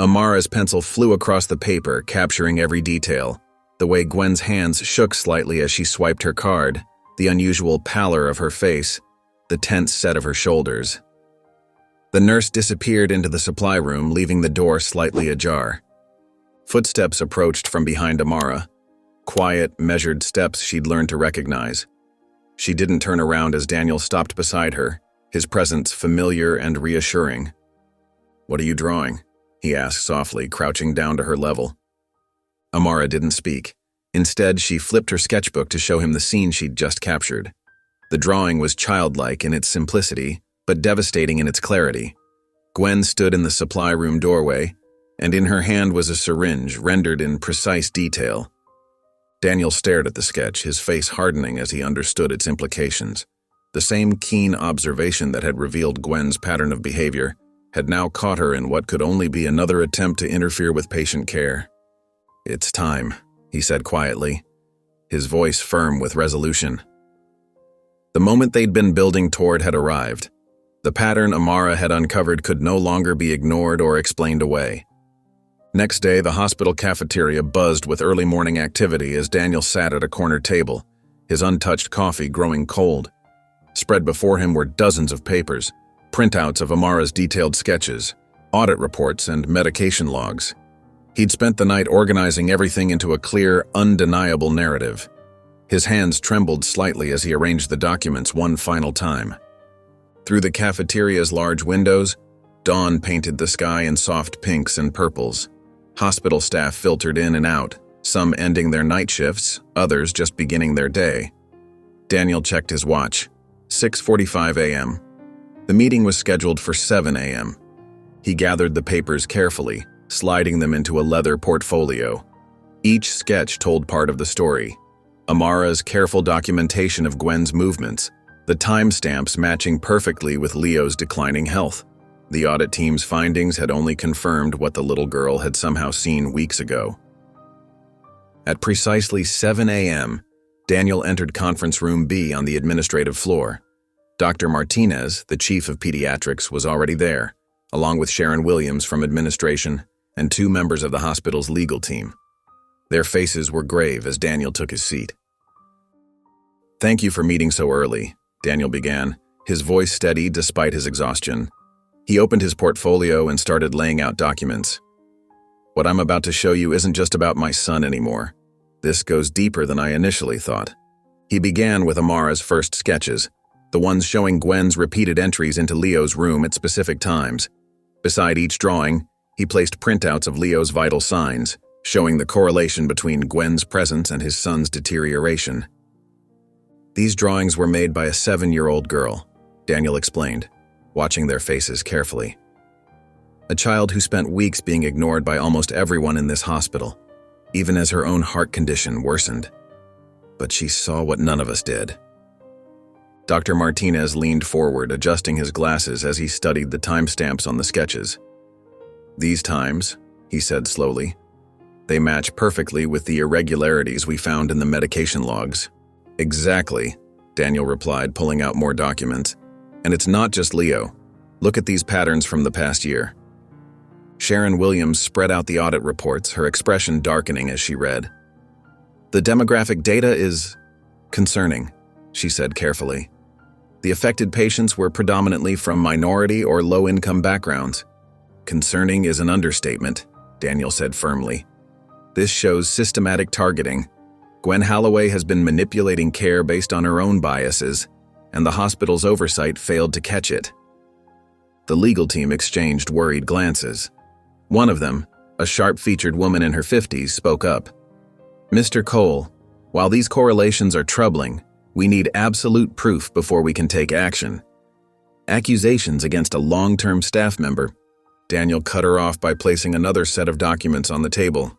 Amara's pencil flew across the paper, capturing every detail. The way Gwen's hands shook slightly as she swiped her card, the unusual pallor of her face, the tense set of her shoulders. The nurse disappeared into the supply room, leaving the door slightly ajar. Footsteps approached from behind Amara, quiet, measured steps she'd learned to recognize. She didn't turn around as Daniel stopped beside her, his presence familiar and reassuring. "What are you drawing?" he asked softly, crouching down to her level. Amara didn't speak. Instead, she flipped her sketchbook to show him the scene she'd just captured. The drawing was childlike in its simplicity, but devastating in its clarity. Gwen stood in the supply room doorway, and in her hand was a syringe rendered in precise detail. Daniel stared at the sketch, his face hardening as he understood its implications. The same keen observation that had revealed Gwen's pattern of behavior had now caught her in what could only be another attempt to interfere with patient care. "It's time," he said quietly, his voice firm with resolution. The moment they'd been building toward had arrived. The pattern Amara had uncovered could no longer be ignored or explained away. Next day, the hospital cafeteria buzzed with early morning activity as Daniel sat at a corner table, his untouched coffee growing cold. Spread before him were dozens of papers, printouts of Amara's detailed sketches, audit reports, and medication logs. He'd spent the night organizing everything into a clear, undeniable narrative. His hands trembled slightly as he arranged the documents one final time. Through the cafeteria's large windows, dawn painted the sky in soft pinks and purples. Hospital staff filtered in and out, some ending their night shifts, others just beginning their day. Daniel checked his watch. 6:45 a.m. The meeting was scheduled for 7 a.m. He gathered the papers carefully, sliding them into a leather portfolio. Each sketch told part of the story. Amara's careful documentation of Gwen's movements, the timestamps matching perfectly with Leo's declining health. The audit team's findings had only confirmed what the little girl had somehow seen weeks ago. At precisely 7 a.m., Daniel entered conference room B on the administrative floor. Dr. Martinez, the chief of pediatrics, was already there, along with Sharon Williams from administration and 2 members of the hospital's legal team. Their faces were grave as Daniel took his seat. "Thank you for meeting so early," Daniel began, his voice steady despite his exhaustion. He opened his portfolio and started laying out documents. "What I'm about to show you isn't just about my son anymore. This goes deeper than I initially thought." He began with Amara's first sketches, the ones showing Gwen's repeated entries into Leo's room at specific times. Beside each drawing, he placed printouts of Leo's vital signs, showing the correlation between Gwen's presence and his son's deterioration. "These drawings were made by a 7-year-old girl," Daniel explained, watching their faces carefully. "A child who spent weeks being ignored by almost everyone in this hospital, even as her own heart condition worsened. But she saw what none of us did." Dr. Martinez leaned forward, adjusting his glasses as he studied the timestamps on the sketches. "These times," he said slowly, "they match perfectly with the irregularities we found in the medication logs." "Exactly," Daniel replied, pulling out more documents. "And it's not just Leo. Look at these patterns from the past year." Sharon Williams spread out the audit reports, her expression darkening as she read. "The demographic data is concerning," she said carefully. "The affected patients were predominantly from minority or low-income backgrounds." "Concerning is an understatement," Daniel said firmly. "This shows systematic targeting. Gwen Holloway has been manipulating care based on her own biases, and the hospital's oversight failed to catch it." The legal team exchanged worried glances. One of them, a sharp-featured woman in her 50s, spoke up. "Mr. Cole, while these correlations are troubling, we need absolute proof before we can take action. Accusations against a long-term staff member." Daniel cut her off by placing another set of documents on the table.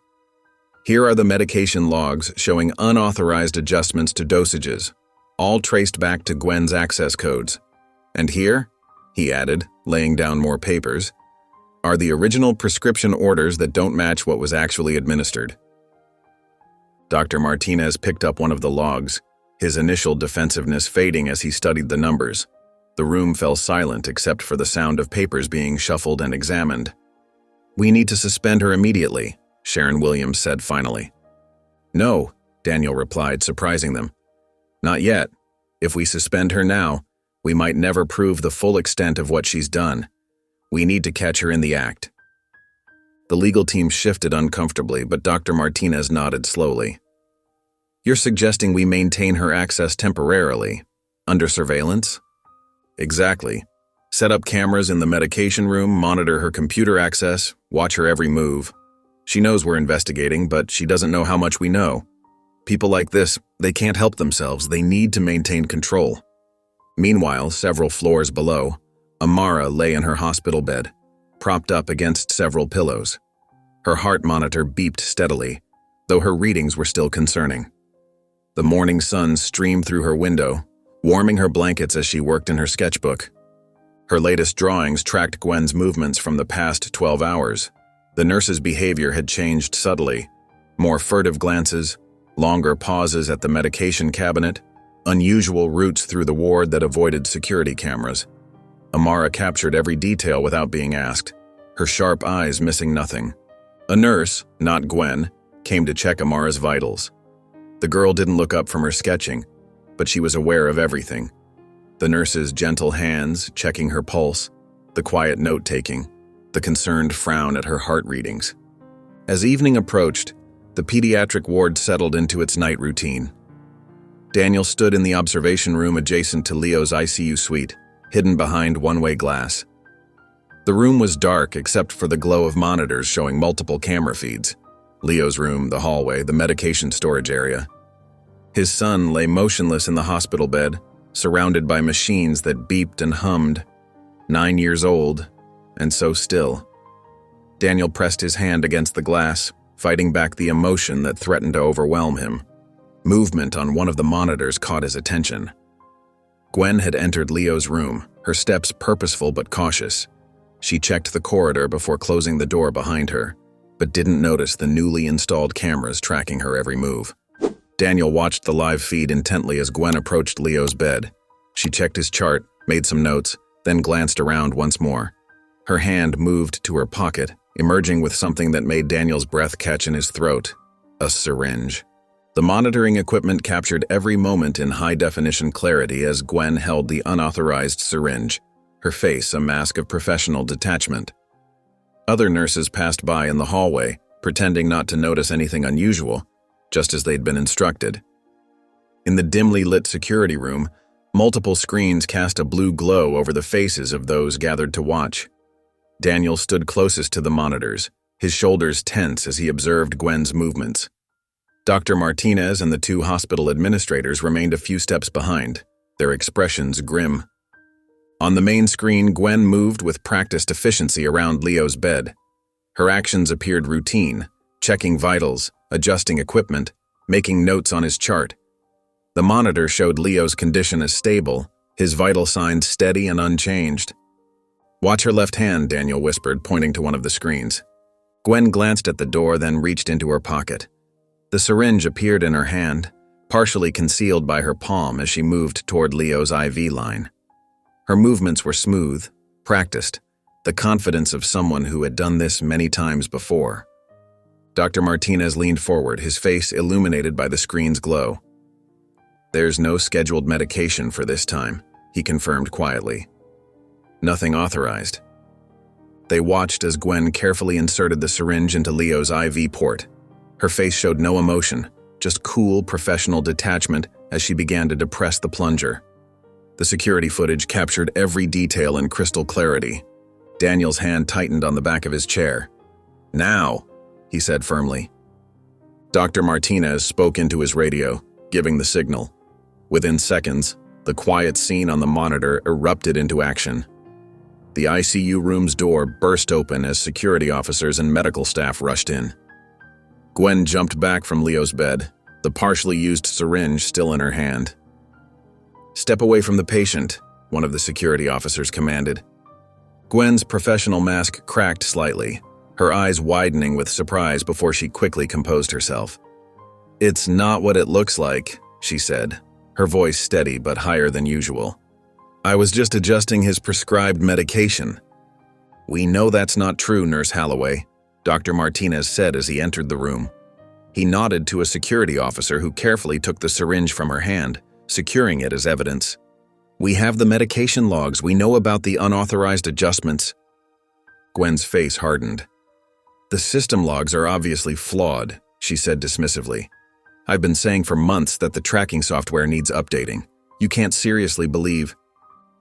"Here are the medication logs showing unauthorized adjustments to dosages, all traced back to Gwen's access codes. And here," he added, laying down more papers, "are the original prescription orders that don't match what was actually administered." Dr. Martinez picked up one of the logs, his initial defensiveness fading as he studied the numbers. The room fell silent except for the sound of papers being shuffled and examined. "We need to suspend her immediately," Sharon Williams said finally. "No," Daniel replied, surprising them. "Not yet. If we suspend her now, we might never prove the full extent of what she's done. We need to catch her in the act." The legal team shifted uncomfortably, but Dr. Martinez nodded slowly. "You're suggesting we maintain her access temporarily, under surveillance?" "Exactly. Set up cameras in the medication room, monitor her computer access, watch her every move. She knows we're investigating, but she doesn't know how much we know. People like this, they can't help themselves. They need to maintain control." Meanwhile, several floors below, Amara lay in her hospital bed, propped up against several pillows. Her heart monitor beeped steadily, though her readings were still concerning. The morning sun streamed through her window, warming her blankets as she worked in her sketchbook. Her latest drawings tracked Gwen's movements from the past 12 hours. The nurse's behavior had changed subtly. More furtive glances, longer pauses at the medication cabinet, unusual routes through the ward that avoided security cameras. Amara captured every detail without being asked, her sharp eyes missing nothing. A nurse, not Gwen, came to check Amara's vitals. The girl didn't look up from her sketching, but she was aware of everything. The nurse's gentle hands checking her pulse, the quiet note-taking, the concerned frown at her heart readings. As evening approached, the pediatric ward settled into its night routine. Daniel stood in the observation room adjacent to Leo's ICU suite, hidden behind one-way glass. The room was dark except for the glow of monitors showing multiple camera feeds. Leo's room, the hallway, the medication storage area. His son lay motionless in the hospital bed, surrounded by machines that beeped and hummed. 9 years old, and so still. Daniel pressed his hand against the glass, fighting back the emotion that threatened to overwhelm him. Movement on one of the monitors caught his attention. Gwen had entered Leo's room, her steps purposeful but cautious. She checked the corridor before closing the door behind her, but didn't notice the newly installed cameras tracking her every move. Daniel watched the live feed intently as Gwen approached Leo's bed. She checked his chart, made some notes, then glanced around once more. Her hand moved to her pocket, emerging with something that made Daniel's breath catch in his throat: a syringe. The monitoring equipment captured every moment in high-definition clarity as Gwen held the unauthorized syringe, her face a mask of professional detachment. Other nurses passed by in the hallway, pretending not to notice anything unusual, just as they'd been instructed. In the dimly lit security room, multiple screens cast a blue glow over the faces of those gathered to watch. Daniel stood closest to the monitors, his shoulders tense as he observed Gwen's movements. Dr. Martinez and the 2 hospital administrators remained a few steps behind, their expressions grim. On the main screen, Gwen moved with practiced efficiency around Leo's bed. Her actions appeared routine, checking vitals, adjusting equipment, making notes on his chart. The monitor showed Leo's condition as stable, his vital signs steady and unchanged. "Watch her left hand," Daniel whispered, pointing to one of the screens. Gwen glanced at the door, then reached into her pocket. The syringe appeared in her hand, partially concealed by her palm as she moved toward Leo's IV line. Her movements were smooth, practiced, the confidence of someone who had done this many times before. Dr. Martinez leaned forward, his face illuminated by the screen's glow. "There's no scheduled medication for this time," he confirmed quietly. "Nothing authorized." They watched as Gwen carefully inserted the syringe into Leo's IV port. Her face showed no emotion, just cool, professional detachment as she began to depress the plunger. The security footage captured every detail in crystal clarity. Daniel's hand tightened on the back of his chair. "Now," he said firmly. Dr. Martinez spoke into his radio, giving the signal. Within seconds, the quiet scene on the monitor erupted into action. The ICU room's door burst open as security officers and medical staff rushed in. Gwen jumped back from Leo's bed, the partially used syringe still in her hand. "Step away from the patient," one of the security officers commanded. Gwen's professional mask cracked slightly, her eyes widening with surprise before she quickly composed herself. "It's not what it looks like," she said, her voice steady but higher than usual. "I was just adjusting his prescribed medication." "We know that's not true, Nurse Holloway," Dr. Martinez said as he entered the room. He nodded to a security officer who carefully took the syringe from her hand, securing it as evidence. "We have the medication logs. We know about the unauthorized adjustments." Gwen's face hardened. "The system logs are obviously flawed," she said dismissively. "I've been saying for months that the tracking software needs updating. You can't seriously believe—"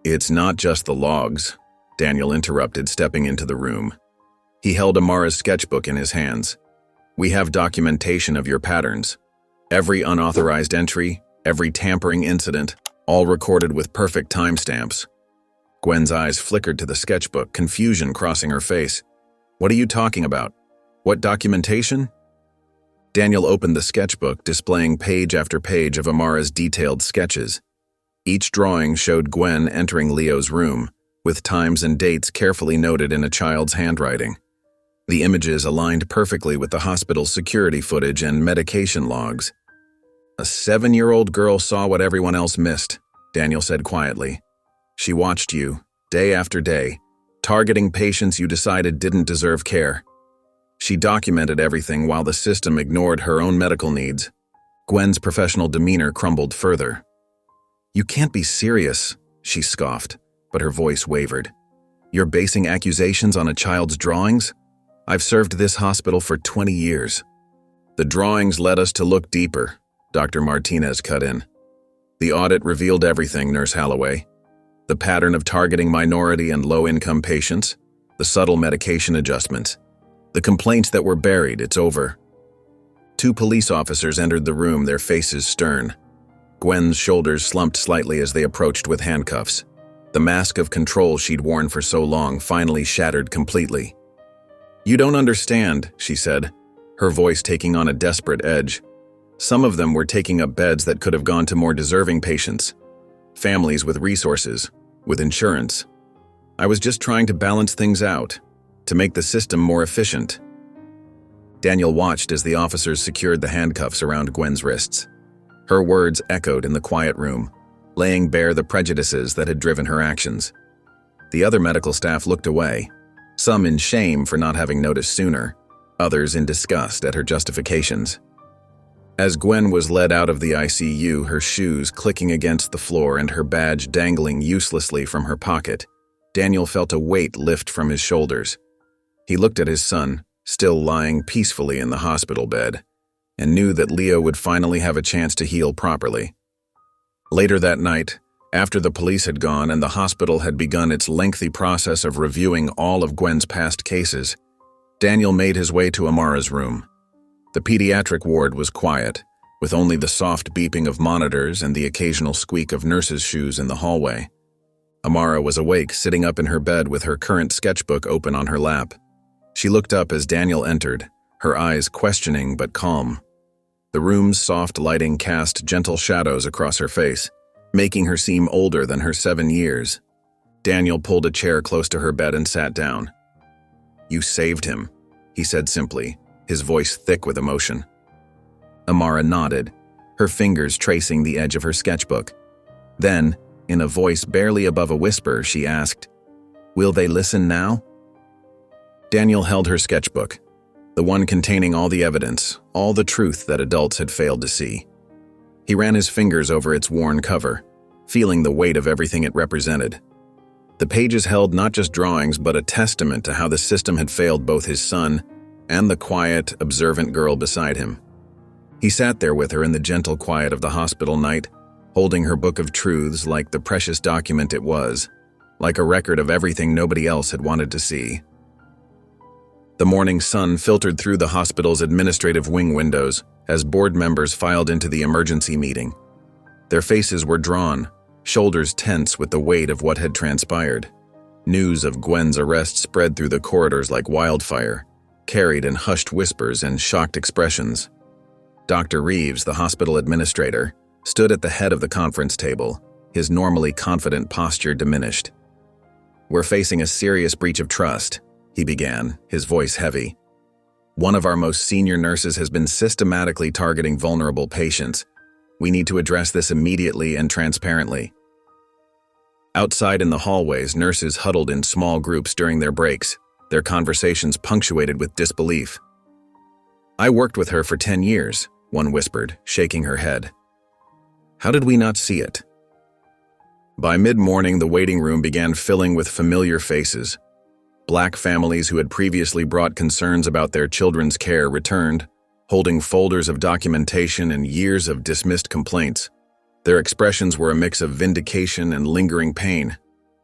"It's not just the logs," Daniel interrupted, stepping into the room. He held Amara's sketchbook in his hands. "We have documentation of your patterns. Every unauthorized entry, every tampering incident, all recorded with perfect timestamps. Gwen's eyes flickered to the sketchbook, confusion crossing her face. "What are you talking about? What documentation?" Daniel opened the sketchbook, displaying page after page of Amara's detailed sketches. Each drawing showed Gwen entering Leo's room, with times and dates carefully noted in a child's handwriting. The images aligned perfectly with the hospital's security footage and medication logs. "A 7-year-old girl saw what everyone else missed," Daniel said quietly. "She watched you, day after day, targeting patients you decided didn't deserve care. She documented everything while the system ignored her own medical needs." Gwen's professional demeanor crumbled further. "You can't be serious," she scoffed, but her voice wavered. "You're basing accusations on a child's drawings? I've served this hospital for 20 years. "The drawings led us to look deeper," Dr. Martinez cut in. "The audit revealed everything, Nurse Holloway. The pattern of targeting minority and low-income patients, the subtle medication adjustments, the complaints that were buried. It's over." 2 police officers entered the room, their faces stern. Gwen's shoulders slumped slightly as they approached with handcuffs. The mask of control she'd worn for so long finally shattered completely. "You don't understand," she said, her voice taking on a desperate edge. "Some of them were taking up beds that could have gone to more deserving patients. Families with resources, with insurance. I was just trying to balance things out, to make the system more efficient." Daniel watched as the officers secured the handcuffs around Gwen's wrists. Her words echoed in the quiet room, laying bare the prejudices that had driven her actions. The other medical staff looked away, some in shame for not having noticed sooner, others in disgust at her justifications. As Gwen was led out of the ICU, her shoes clicking against the floor and her badge dangling uselessly from her pocket, Daniel felt a weight lift from his shoulders. He looked at his son, still lying peacefully in the hospital bed, and knew that Leo would finally have a chance to heal properly. Later that night, after the police had gone and the hospital had begun its lengthy process of reviewing all of Gwen's past cases, Daniel made his way to Amara's room. The pediatric ward was quiet, with only the soft beeping of monitors and the occasional squeak of nurses' shoes in the hallway. Amara was awake, sitting up in her bed with her current sketchbook open on her lap. She looked up as Daniel entered, her eyes questioning but calm. The room's soft lighting cast gentle shadows across her face, making her seem older than her 7 years. Daniel pulled a chair close to her bed and sat down. "You saved him," he said simply, his voice thick with emotion. Amara nodded, her fingers tracing the edge of her sketchbook. Then, in a voice barely above a whisper, she asked, "Will they listen now?" Daniel held her sketchbook, the one containing all the evidence, all the truth that adults had failed to see. He ran his fingers over its worn cover, feeling the weight of everything it represented. The pages held not just drawings, but a testament to how the system had failed both his son and the quiet, observant girl beside him. He sat there with her in the gentle quiet of the hospital night, holding her book of truths like the precious document it was, like a record of everything nobody else had wanted to see. The morning sun filtered through the hospital's administrative wing windows as board members filed into the emergency meeting. Their faces were drawn, shoulders tense with the weight of what had transpired. News of Gwen's arrest spread through the corridors like wildfire, carried in hushed whispers and shocked expressions. Dr. Reeves, the hospital administrator, stood at the head of the conference table, his normally confident posture diminished. "We're facing a serious breach of trust," he began, his voice heavy. "One of our most senior nurses has been systematically targeting vulnerable patients. We need to address this immediately and transparently." Outside in the hallways, nurses huddled in small groups during their breaks, their conversations punctuated with disbelief. "I worked with her for 10 years, one whispered, shaking her head. "How did we not see it?" By mid-morning, the waiting room began filling with familiar faces. Black families who had previously brought concerns about their children's care returned, holding folders of documentation and years of dismissed complaints. Their expressions were a mix of vindication and lingering pain.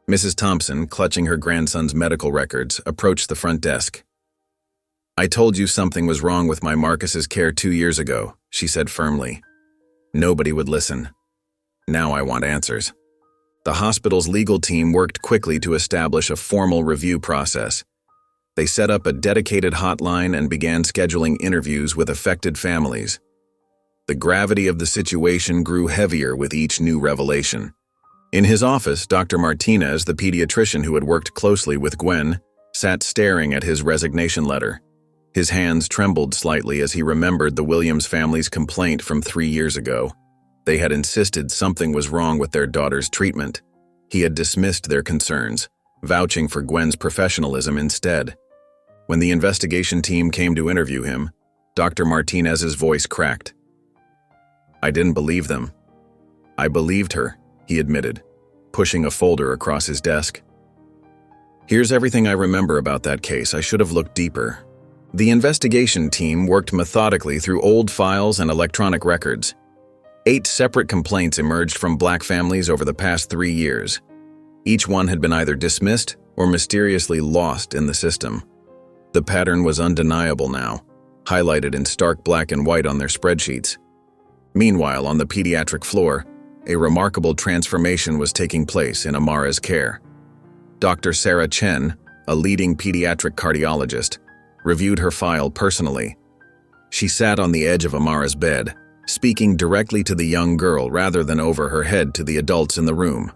Mrs. Thompson, clutching her grandson's medical records, approached the front desk. "I told you something was wrong with my Marcus's care 2 years ago," she said firmly. Nobody would listen. Now I want answers. The hospital's legal team worked quickly to establish a formal review process. They set up a dedicated hotline and began scheduling interviews with affected families. The gravity of the situation grew heavier with each new revelation. In his office, Dr. Martinez, the pediatrician who had worked closely with Gwen, sat staring at his resignation letter. His hands trembled slightly as he remembered the Williams family's complaint from 3 years ago. They had insisted something was wrong with their daughter's treatment. He had dismissed their concerns, vouching for Gwen's professionalism instead. When the investigation team came to interview him, Dr. Martinez's voice cracked. "I didn't believe them." "I believed her," he admitted, pushing a folder across his desk. "Here's everything I remember about that case. I should have looked deeper." The investigation team worked methodically through old files and electronic records. 8 separate complaints emerged from Black families over the past 3 years. Each one had been either dismissed or mysteriously lost in the system. The pattern was undeniable now, highlighted in stark black and white on their spreadsheets. Meanwhile, on the pediatric floor, a remarkable transformation was taking place in Amara's care. Dr. Sarah Chen, a leading pediatric cardiologist, reviewed her file personally. She sat on the edge of Amara's bed, speaking directly to the young girl rather than over her head to the adults in the room.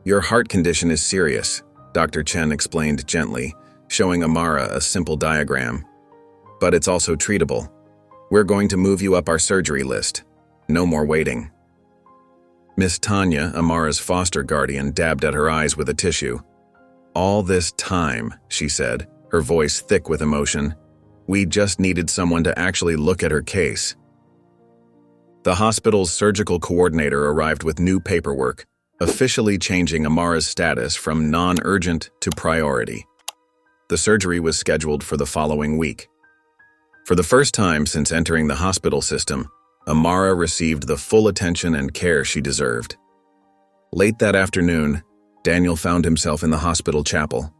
"Your heart condition is serious," Dr. Chen explained gently, showing Amara a simple diagram. "But it's also treatable. We're going to move you up our surgery list. No more waiting." Miss Tanya, Amara's foster guardian, dabbed at her eyes with a tissue. "All this time," she said, her voice thick with emotion, "we just needed someone to actually look at her case." The hospital's surgical coordinator arrived with new paperwork, officially changing Amara's status from non-urgent to priority. The surgery was scheduled for the following week. For the first time since entering the hospital system, Amara received the full attention and care she deserved. Late that afternoon, Daniel found himself in the hospital chapel.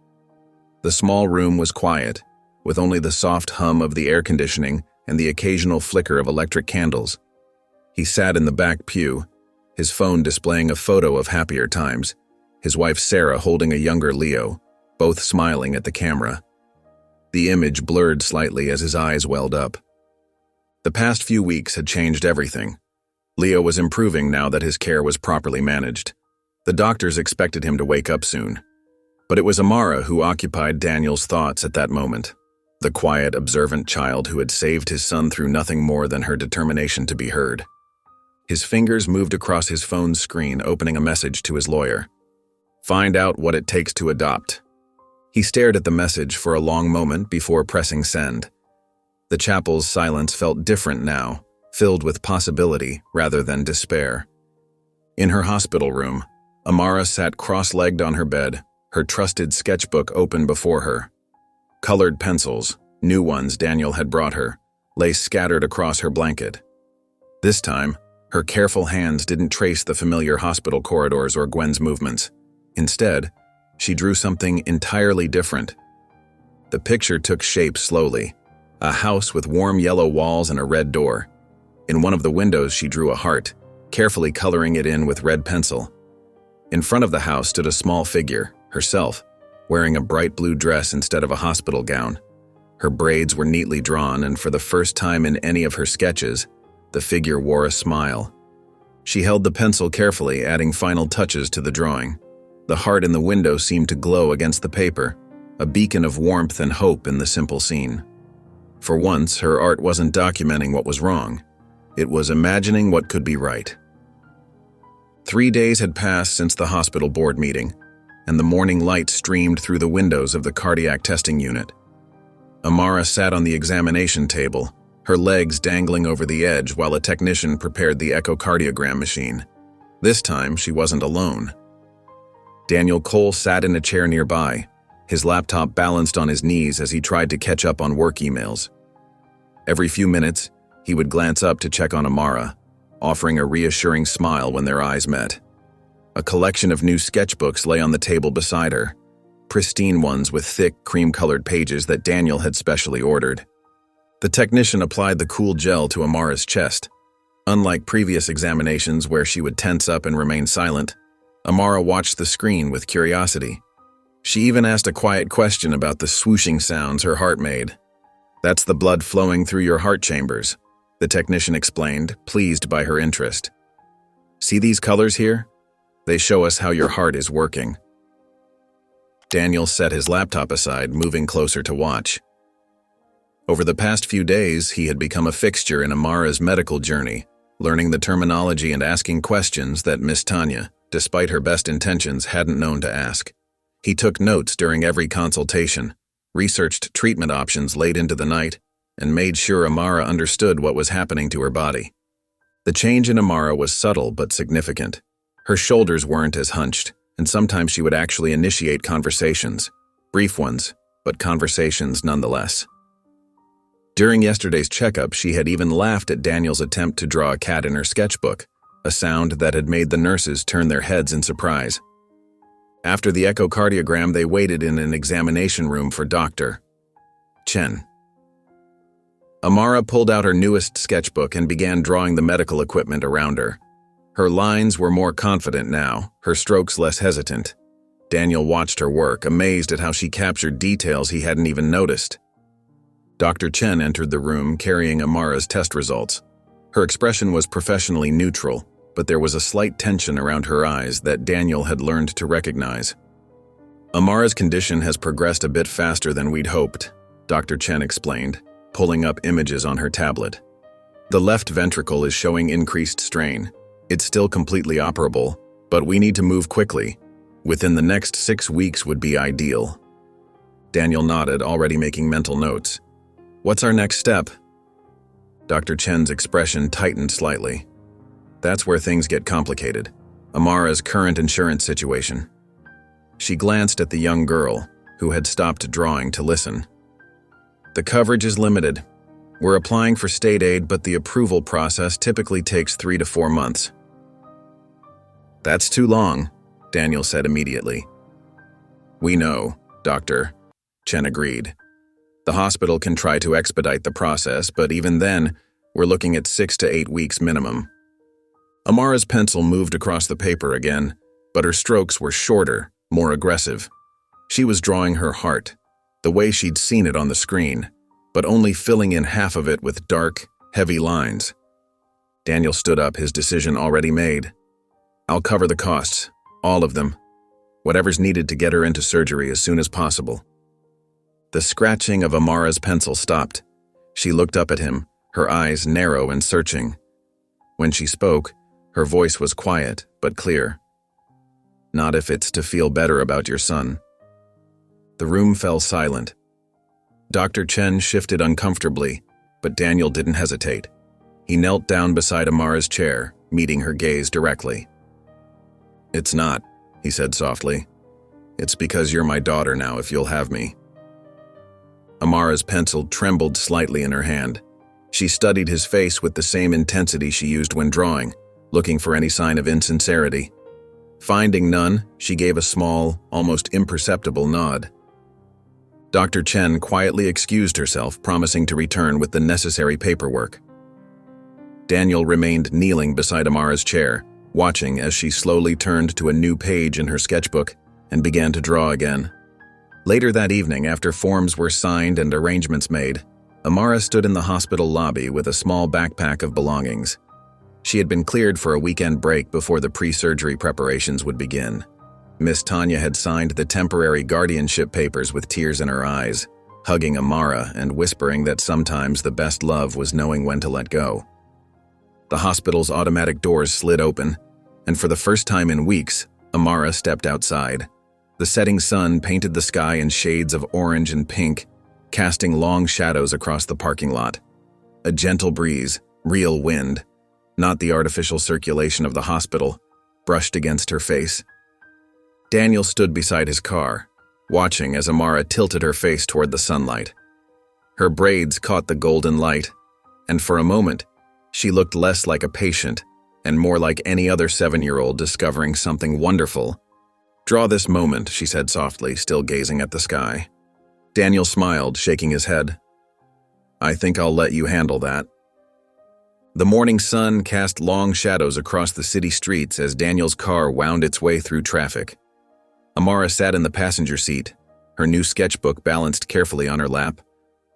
The small room was quiet, with only the soft hum of the air conditioning and the occasional flicker of electric candles. He sat in the back pew, his phone displaying a photo of happier times, his wife Sarah holding a younger Leo, both smiling at the camera. The image blurred slightly as his eyes welled up. The past few weeks had changed everything. Leo was improving now that his care was properly managed. The doctors expected him to wake up soon. But it was Amara who occupied Daniel's thoughts at that moment, the quiet, observant child who had saved his son through nothing more than her determination to be heard. His fingers moved across his phone's screen, opening a message to his lawyer. "Find out what it takes to adopt." He stared at the message for a long moment before pressing send. The chapel's silence felt different now, filled with possibility rather than despair. In her hospital room, Amara sat cross-legged on her bed, her trusted sketchbook open before her. Colored pencils, new ones Daniel had brought her, lay scattered across her blanket. This time, her careful hands didn't trace the familiar hospital corridors or Gwen's movements. Instead, she drew something entirely different. The picture took shape slowly, a house with warm yellow walls and a red door. In one of the windows she drew a heart, carefully coloring it in with red pencil. In front of the house stood a small figure, herself, wearing a bright blue dress instead of a hospital gown. Her braids were neatly drawn, and for the first time in any of her sketches, the figure wore a smile. She held the pencil carefully, adding final touches to the drawing. The heart in the window seemed to glow against the paper, a beacon of warmth and hope in the simple scene. For once, her art wasn't documenting what was wrong. It was imagining what could be right. 3 days had passed since the hospital board meeting, and the morning light streamed through the windows of the cardiac testing unit. Amara sat on the examination table, her legs dangling over the edge while a technician prepared the echocardiogram machine. This time, she wasn't alone. Daniel Cole sat in a chair nearby, his laptop balanced on his knees as he tried to catch up on work emails. Every few minutes, he would glance up to check on Amara, offering a reassuring smile when their eyes met. A collection of new sketchbooks lay on the table beside her, pristine ones with thick, cream-colored pages that Daniel had specially ordered. The technician applied the cool gel to Amara's chest. Unlike previous examinations where she would tense up and remain silent, Amara watched the screen with curiosity. She even asked a quiet question about the swooshing sounds her heart made. "That's the blood flowing through your heart chambers," the technician explained, pleased by her interest. "See these colors here? They show us how your heart is working." Daniel set his laptop aside, moving closer to watch. Over the past few days, he had become a fixture in Amara's medical journey, learning the terminology and asking questions that Miss Tanya, despite her best intentions, hadn't known to ask. He took notes during every consultation, researched treatment options late into the night, and made sure Amara understood what was happening to her body. The change in Amara was subtle but significant. Her shoulders weren't as hunched, and sometimes she would actually initiate conversations. Brief ones, but conversations nonetheless. During yesterday's checkup, she had even laughed at Daniel's attempt to draw a cat in her sketchbook, a sound that had made the nurses turn their heads in surprise. After the echocardiogram, they waited in an examination room for Dr. Chen. Amara pulled out her newest sketchbook and began drawing the medical equipment around her. Her lines were more confident now, her strokes less hesitant. Daniel watched her work, amazed at how she captured details he hadn't even noticed. Dr. Chen entered the room carrying Amara's test results. Her expression was professionally neutral, but there was a slight tension around her eyes that Daniel had learned to recognize. "Amara's condition has progressed a bit faster than we'd hoped," Dr. Chen explained, pulling up images on her tablet. "The left ventricle is showing increased strain. It's still completely operable, but we need to move quickly. Within the next 6 weeks would be ideal." Daniel nodded, already making mental notes. "What's our next step?" Dr. Chen's expression tightened slightly. "That's where things get complicated. Amara's current insurance situation." She glanced at the young girl, who had stopped drawing to listen. "The coverage is limited. We're applying for state aid, but the approval process typically takes 3 to 4 months. "That's too long," Daniel said immediately. "We know, Doctor," Chen agreed. "The hospital can try to expedite the process, but even then, we're looking at 6 to 8 weeks minimum." Amara's pencil moved across the paper again, but her strokes were shorter, more aggressive. She was drawing her heart, the way she'd seen it on the screen, but only filling in half of it with dark, heavy lines. Daniel stood up, his decision already made. "I'll cover the costs, all of them. Whatever's needed to get her into surgery as soon as possible." The scratching of Amara's pencil stopped. She looked up at him, her eyes narrow and searching. When she spoke, her voice was quiet but clear. "Not if it's to feel better about your son." The room fell silent. Dr. Chen shifted uncomfortably, but Daniel didn't hesitate. He knelt down beside Amara's chair, meeting her gaze directly. "It's not," he said softly. "It's because you're my daughter now, if you'll have me." Amara's pencil trembled slightly in her hand. She studied his face with the same intensity she used when drawing, looking for any sign of insincerity. Finding none, she gave a small, almost imperceptible nod. Dr. Chen quietly excused herself, promising to return with the necessary paperwork. Daniel remained kneeling beside Amara's chair, watching as she slowly turned to a new page in her sketchbook and began to draw again. Later that evening, after forms were signed and arrangements made, Amara stood in the hospital lobby with a small backpack of belongings. She had been cleared for a weekend break before the pre-surgery preparations would begin. Miss Tanya had signed the temporary guardianship papers with tears in her eyes, hugging Amara and whispering that sometimes the best love was knowing when to let go. The hospital's automatic doors slid open, and for the first time in weeks, Amara stepped outside. The setting sun painted the sky in shades of orange and pink, casting long shadows across the parking lot. A gentle breeze, real wind, not the artificial circulation of the hospital, brushed against her face. Daniel stood beside his car, watching as Amara tilted her face toward the sunlight. Her braids caught the golden light, and for a moment, she looked less like a patient and more like any other 7-year-old discovering something wonderful. "Draw this moment," she said softly, still gazing at the sky. Daniel smiled, shaking his head. "I think I'll let you handle that." The morning sun cast long shadows across the city streets as Daniel's car wound its way through traffic. Amara sat in the passenger seat, her new sketchbook balanced carefully on her lap,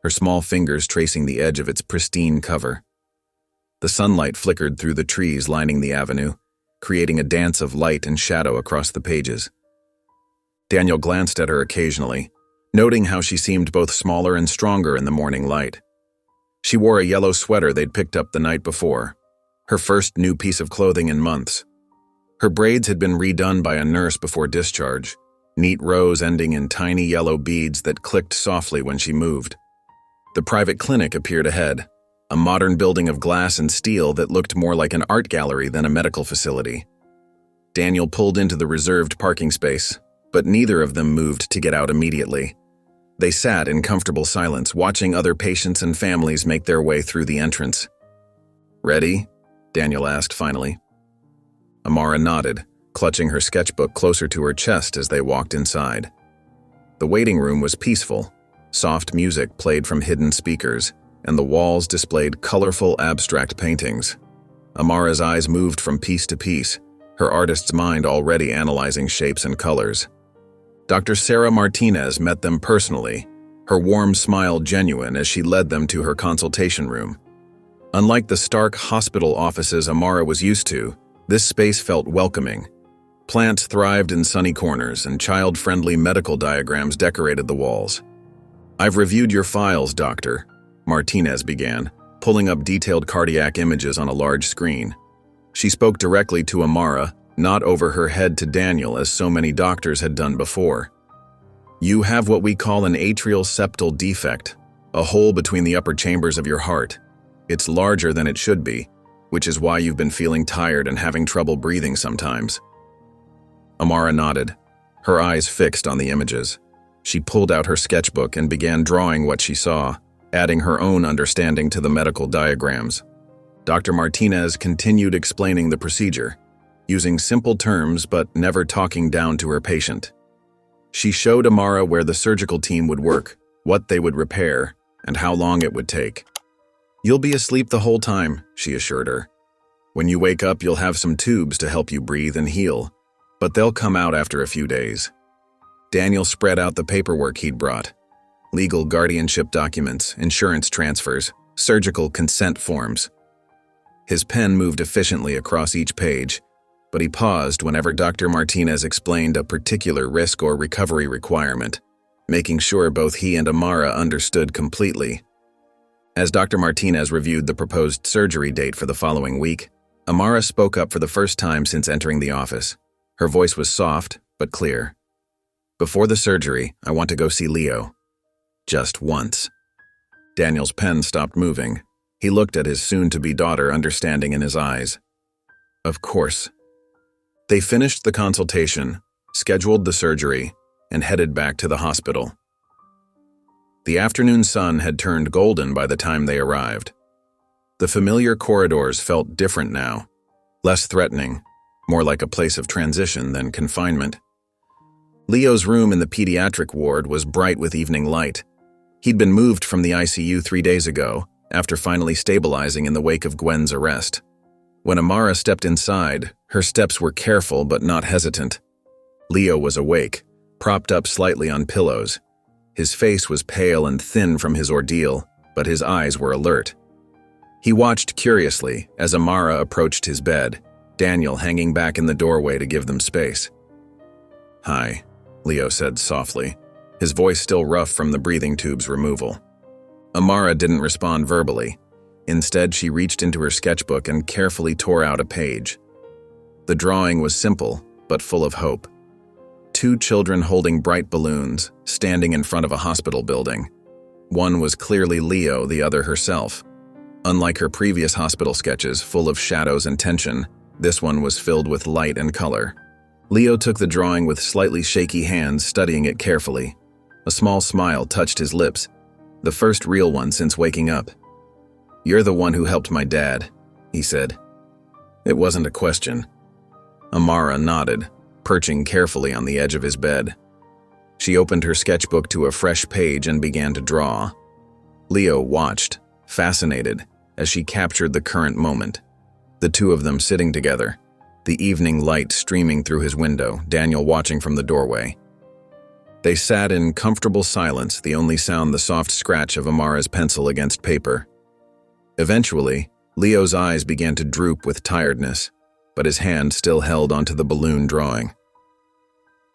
her small fingers tracing the edge of its pristine cover. The sunlight flickered through the trees lining the avenue, creating a dance of light and shadow across the pages. Daniel glanced at her occasionally, noting how she seemed both smaller and stronger in the morning light. She wore a yellow sweater they'd picked up the night before, her first new piece of clothing in months. Her braids had been redone by a nurse before discharge, neat rows ending in tiny yellow beads that clicked softly when she moved. The private clinic appeared ahead, a modern building of glass and steel that looked more like an art gallery than a medical facility. Daniel pulled into the reserved parking space, but neither of them moved to get out immediately. They sat in comfortable silence, watching other patients and families make their way through the entrance. "Ready?" Daniel asked finally. Amara nodded, clutching her sketchbook closer to her chest as they walked inside. The waiting room was peaceful. Soft music played from hidden speakers, and the walls displayed colorful abstract paintings. Amara's eyes moved from piece to piece, her artist's mind already analyzing shapes and colors. Dr. Sarah Martinez met them personally, her warm smile genuine as she led them to her consultation room. Unlike the stark hospital offices Amara was used to, this space felt welcoming. Plants thrived in sunny corners, and child-friendly medical diagrams decorated the walls. "I've reviewed your files, doctor," Martinez began, pulling up detailed cardiac images on a large screen. She spoke directly to Amara, not over her head to Daniel as so many doctors had done before. "You have what we call an atrial septal defect, a hole between the upper chambers of your heart. It's larger than it should be, which is why you've been feeling tired and having trouble breathing sometimes." Amara nodded, her eyes fixed on the images. She pulled out her sketchbook and began drawing what she saw, adding her own understanding to the medical diagrams. Dr. Martinez continued explaining the procedure, using simple terms but never talking down to her patient. She showed Amara where the surgical team would work, what they would repair, and how long it would take. "You'll be asleep the whole time," she assured her. "When you wake up, you'll have some tubes to help you breathe and heal, but they'll come out after a few days." Daniel spread out the paperwork he'd brought: legal guardianship documents, insurance transfers, surgical consent forms. His pen moved efficiently across each page, but he paused whenever Dr. Martinez explained a particular risk or recovery requirement, making sure both he and Amara understood completely. As Dr. Martinez reviewed the proposed surgery date for the following week, Amara spoke up for the first time since entering the office. Her voice was soft, but clear. "Before the surgery, I want to go see Leo. Just once." Daniel's pen stopped moving. He looked at his soon-to-be daughter, understanding in his eyes. "Of course." They finished the consultation, scheduled the surgery, and headed back to the hospital. The afternoon sun had turned golden by the time they arrived. The familiar corridors felt different now, less threatening, more like a place of transition than confinement. Leo's room in the pediatric ward was bright with evening light. He'd been moved from the ICU 3 days ago, after finally stabilizing in the wake of Gwen's arrest. When Amara stepped inside, her steps were careful but not hesitant. Leo was awake, propped up slightly on pillows. His face was pale and thin from his ordeal, but his eyes were alert. He watched curiously as Amara approached his bed, Daniel hanging back in the doorway to give them space. "Hi," Leo said softly, his voice still rough from the breathing tube's removal. Amara didn't respond verbally. Instead, she reached into her sketchbook and carefully tore out a page. The drawing was simple, but full of hope. 2 children holding bright balloons, standing in front of a hospital building. One was clearly Leo, the other herself. Unlike her previous hospital sketches, full of shadows and tension, this one was filled with light and color. Leo took the drawing with slightly shaky hands, studying it carefully. A small smile touched his lips, the first real one since waking up. "You're the one who helped my dad," he said. It wasn't a question. Amara nodded, perching carefully on the edge of his bed. She opened her sketchbook to a fresh page and began to draw. Leo watched, fascinated, as she captured the current moment. The two of them sitting together, the evening light streaming through his window, Daniel watching from the doorway. They sat in comfortable silence, the only sound the soft scratch of Amara's pencil against paper. Eventually, Leo's eyes began to droop with tiredness, but his hand still held onto the balloon drawing.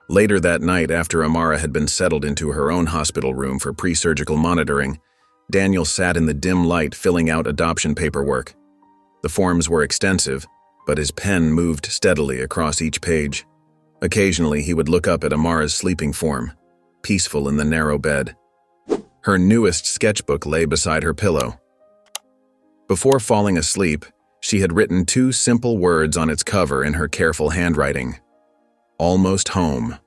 Later that night, after Amara had been settled into her own hospital room for pre-surgical monitoring, Daniel sat in the dim light filling out adoption paperwork. The forms were extensive, but his pen moved steadily across each page. Occasionally, he would look up at Amara's sleeping form, peaceful in the narrow bed. Her newest sketchbook lay beside her pillow. Before falling asleep, she had written 2 simple words on its cover in her careful handwriting. Almost home.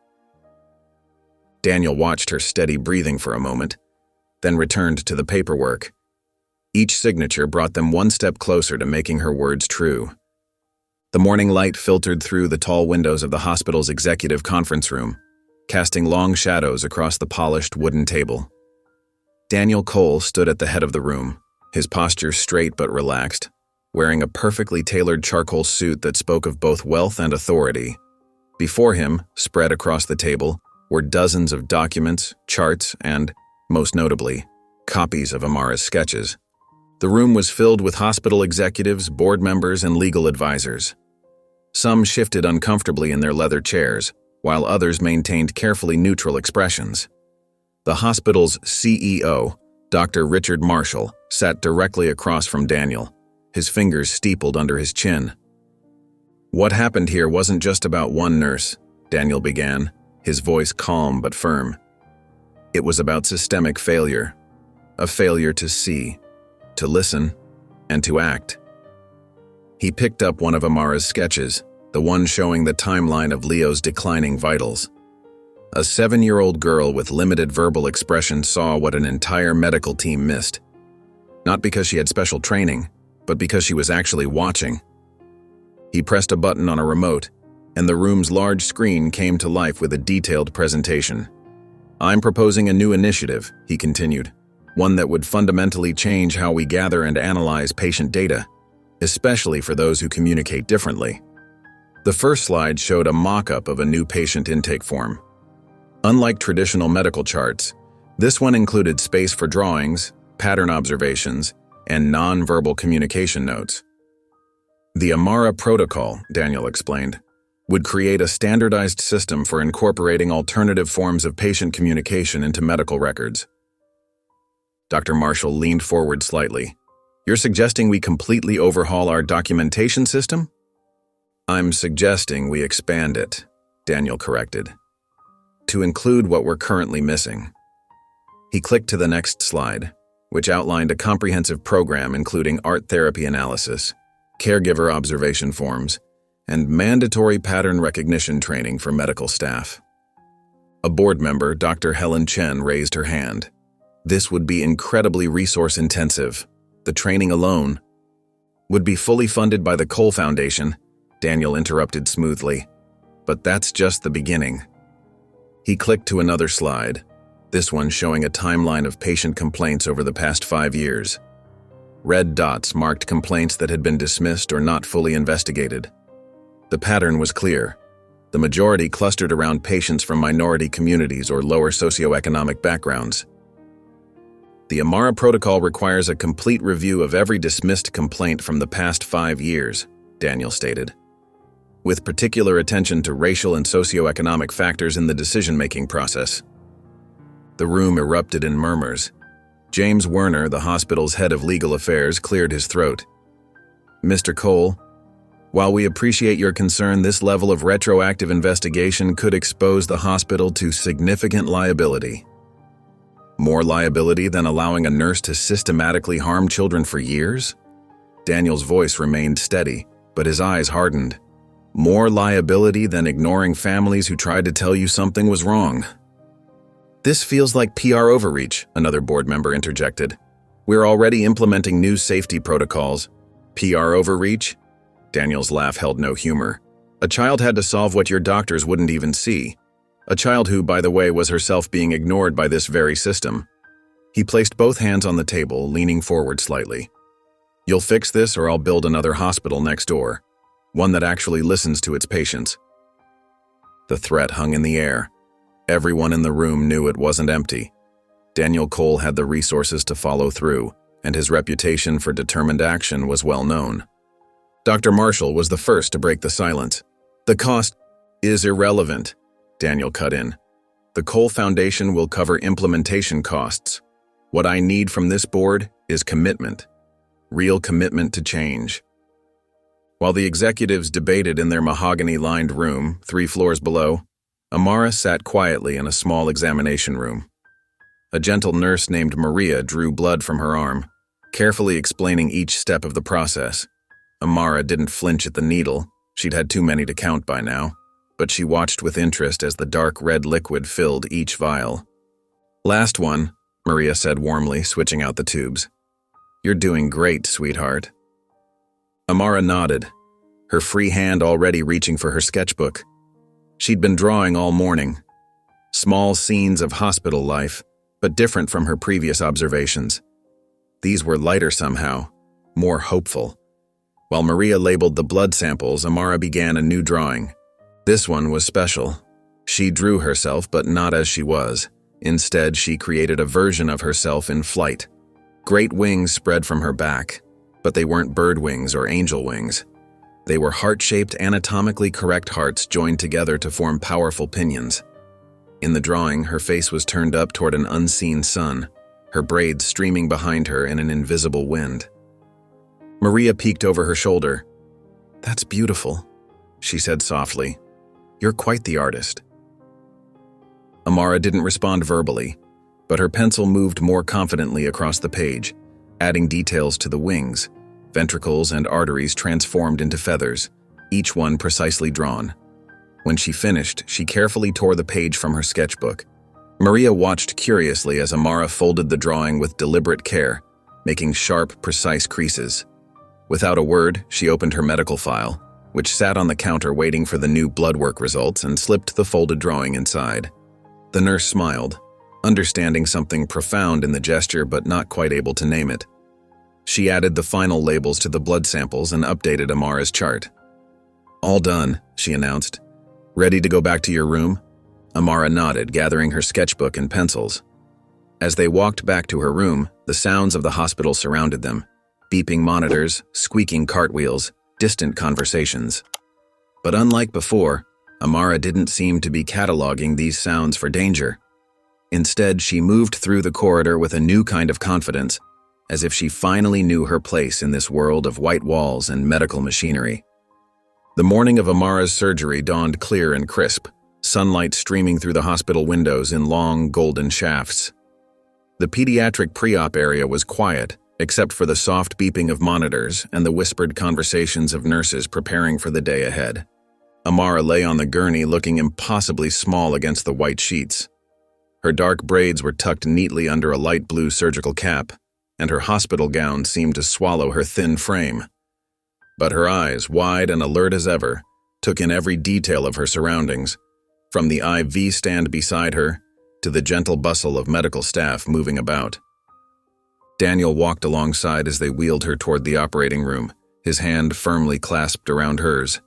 Daniel watched her steady breathing for a moment, then returned to the paperwork. Each signature brought them one step closer to making her words true. The morning light filtered through the tall windows of the hospital's executive conference room, casting long shadows across the polished wooden table. Daniel Cole stood at the head of the room, his posture straight but relaxed, wearing a perfectly tailored charcoal suit that spoke of both wealth and authority. Before him, spread across the table, were dozens of documents, charts, and, most notably, copies of Amara's sketches. The room was filled with hospital executives, board members, and legal advisors. Some shifted uncomfortably in their leather chairs, while others maintained carefully neutral expressions. The hospital's CEO, Dr. Richard Marshall, sat directly across from Daniel, his fingers steepled under his chin. "What happened here wasn't just about one nurse," Daniel began, his voice calm but firm. "It was about systemic failure, a failure to see, to listen, and to act." He picked up one of Amara's sketches, the one showing the timeline of Leo's declining vitals. A 7-year-old girl with limited verbal expression saw what an entire medical team missed. Not because she had special training, but because she was actually watching. He pressed a button on a remote, and the room's large screen came to life with a detailed presentation. "I'm proposing a new initiative," he continued, "one that would fundamentally change how we gather and analyze patient data, especially for those who communicate differently." The first slide showed a mock-up of a new patient intake form. Unlike traditional medical charts, this one included space for drawings, pattern observations, and non-verbal communication notes. The Amara protocol, Daniel explained, would create a standardized system for incorporating alternative forms of patient communication into medical records. Dr. Marshall leaned forward slightly. "You're suggesting we completely overhaul our documentation system?" "I'm suggesting we expand it," Daniel corrected, "to include what we're currently missing." He clicked to the next slide, which outlined a comprehensive program including art therapy analysis, caregiver observation forms, and mandatory pattern recognition training for medical staff. A board member, Dr. Helen Chen, raised her hand. "This would be incredibly resource-intensive. The training alone would be fully funded by the Cole Foundation," Daniel interrupted smoothly. "But that's just the beginning." He clicked to another slide, this one showing a timeline of patient complaints over the past 5 years. Red dots marked complaints that had been dismissed or not fully investigated. The pattern was clear. The majority clustered around patients from minority communities or lower socioeconomic backgrounds. "The Amara protocol requires a complete review of every dismissed complaint from the past 5 years, Daniel stated, with particular attention to racial and socioeconomic factors in the decision-making process. The room erupted in murmurs. James Werner, the hospital's head of legal affairs, cleared his throat. "Mr. Cole, while we appreciate your concern, this level of retroactive investigation could expose the hospital to significant liability." "More liability than allowing a nurse to systematically harm children for years?" Daniel's voice remained steady, but his eyes hardened. "More liability than ignoring families who tried to tell you something was wrong." "This feels like PR overreach," another board member interjected. "We're already implementing new safety protocols." "PR overreach?" Daniel's laugh held no humor. "A child had to solve what your doctors wouldn't even see. A child who, by the way, was herself being ignored by this very system." He placed both hands on the table, leaning forward slightly. You'll fix this or I'll build another hospital next door, one that actually listens to its patients." The threat hung in the air. Everyone in the room knew it wasn't empty. Daniel Cole had the resources to follow through, and his reputation for determined action was well known. Dr. Marshall was the first to break the silence. "The cost is irrelevant," Daniel cut in. "The Cole Foundation will cover implementation costs. What I need from this board is commitment. Real commitment to change." While the executives debated in their mahogany-lined room 3 floors below, Amara sat quietly in a small examination room. A gentle nurse named Maria drew blood from her arm, carefully explaining each step of the process. Amara didn't flinch at the needle. She'd had too many to count by now, but she watched with interest as the dark red liquid filled each vial. "Last one," Maria said warmly, switching out the tubes. "You're doing great, sweetheart." Amara nodded, her free hand already reaching for her sketchbook. She'd been drawing all morning. Small scenes of hospital life, but different from her previous observations. These were lighter somehow, more hopeful. While Maria labeled the blood samples, Amara began a new drawing. This one was special. She drew herself, but not as she was. Instead, she created a version of herself in flight. Great wings spread from her back, but they weren't bird wings or angel wings. They were heart-shaped, anatomically correct hearts joined together to form powerful pinions. In the drawing, her face was turned up toward an unseen sun, her braids streaming behind her in an invisible wind. Maria peeked over her shoulder. "That's beautiful," she said softly. "You're quite the artist." Amara didn't respond verbally, but her pencil moved more confidently across the page, adding details to the wings. Ventricles and arteries transformed into feathers, each one precisely drawn. When she finished, she carefully tore the page from her sketchbook. Maria watched curiously as Amara folded the drawing with deliberate care, making sharp, precise creases. Without a word, she opened her medical file, which sat on the counter waiting for the new blood work results, and slipped the folded drawing inside. The nurse smiled, understanding something profound in the gesture but not quite able to name it. She added the final labels to the blood samples and updated Amara's chart. "All done," she announced. "Ready to go back to your room?" Amara nodded, gathering her sketchbook and pencils. As they walked back to her room, the sounds of the hospital surrounded them. Beeping monitors, squeaking cartwheels, distant conversations. But unlike before, Amara didn't seem to be cataloging these sounds for danger. Instead, she moved through the corridor with a new kind of confidence, as if she finally knew her place in this world of white walls and medical machinery. The morning of Amara's surgery dawned clear and crisp, sunlight streaming through the hospital windows in long, golden shafts. The pediatric pre-op area was quiet, except for the soft beeping of monitors and the whispered conversations of nurses preparing for the day ahead. Amara lay on the gurney looking impossibly small against the white sheets. Her dark braids were tucked neatly under a light blue surgical cap, and her hospital gown seemed to swallow her thin frame. But her eyes, wide and alert as ever, took in every detail of her surroundings, from the IV stand beside her to the gentle bustle of medical staff moving about. Daniel walked alongside as they wheeled her toward the operating room, his hand firmly clasped around hers.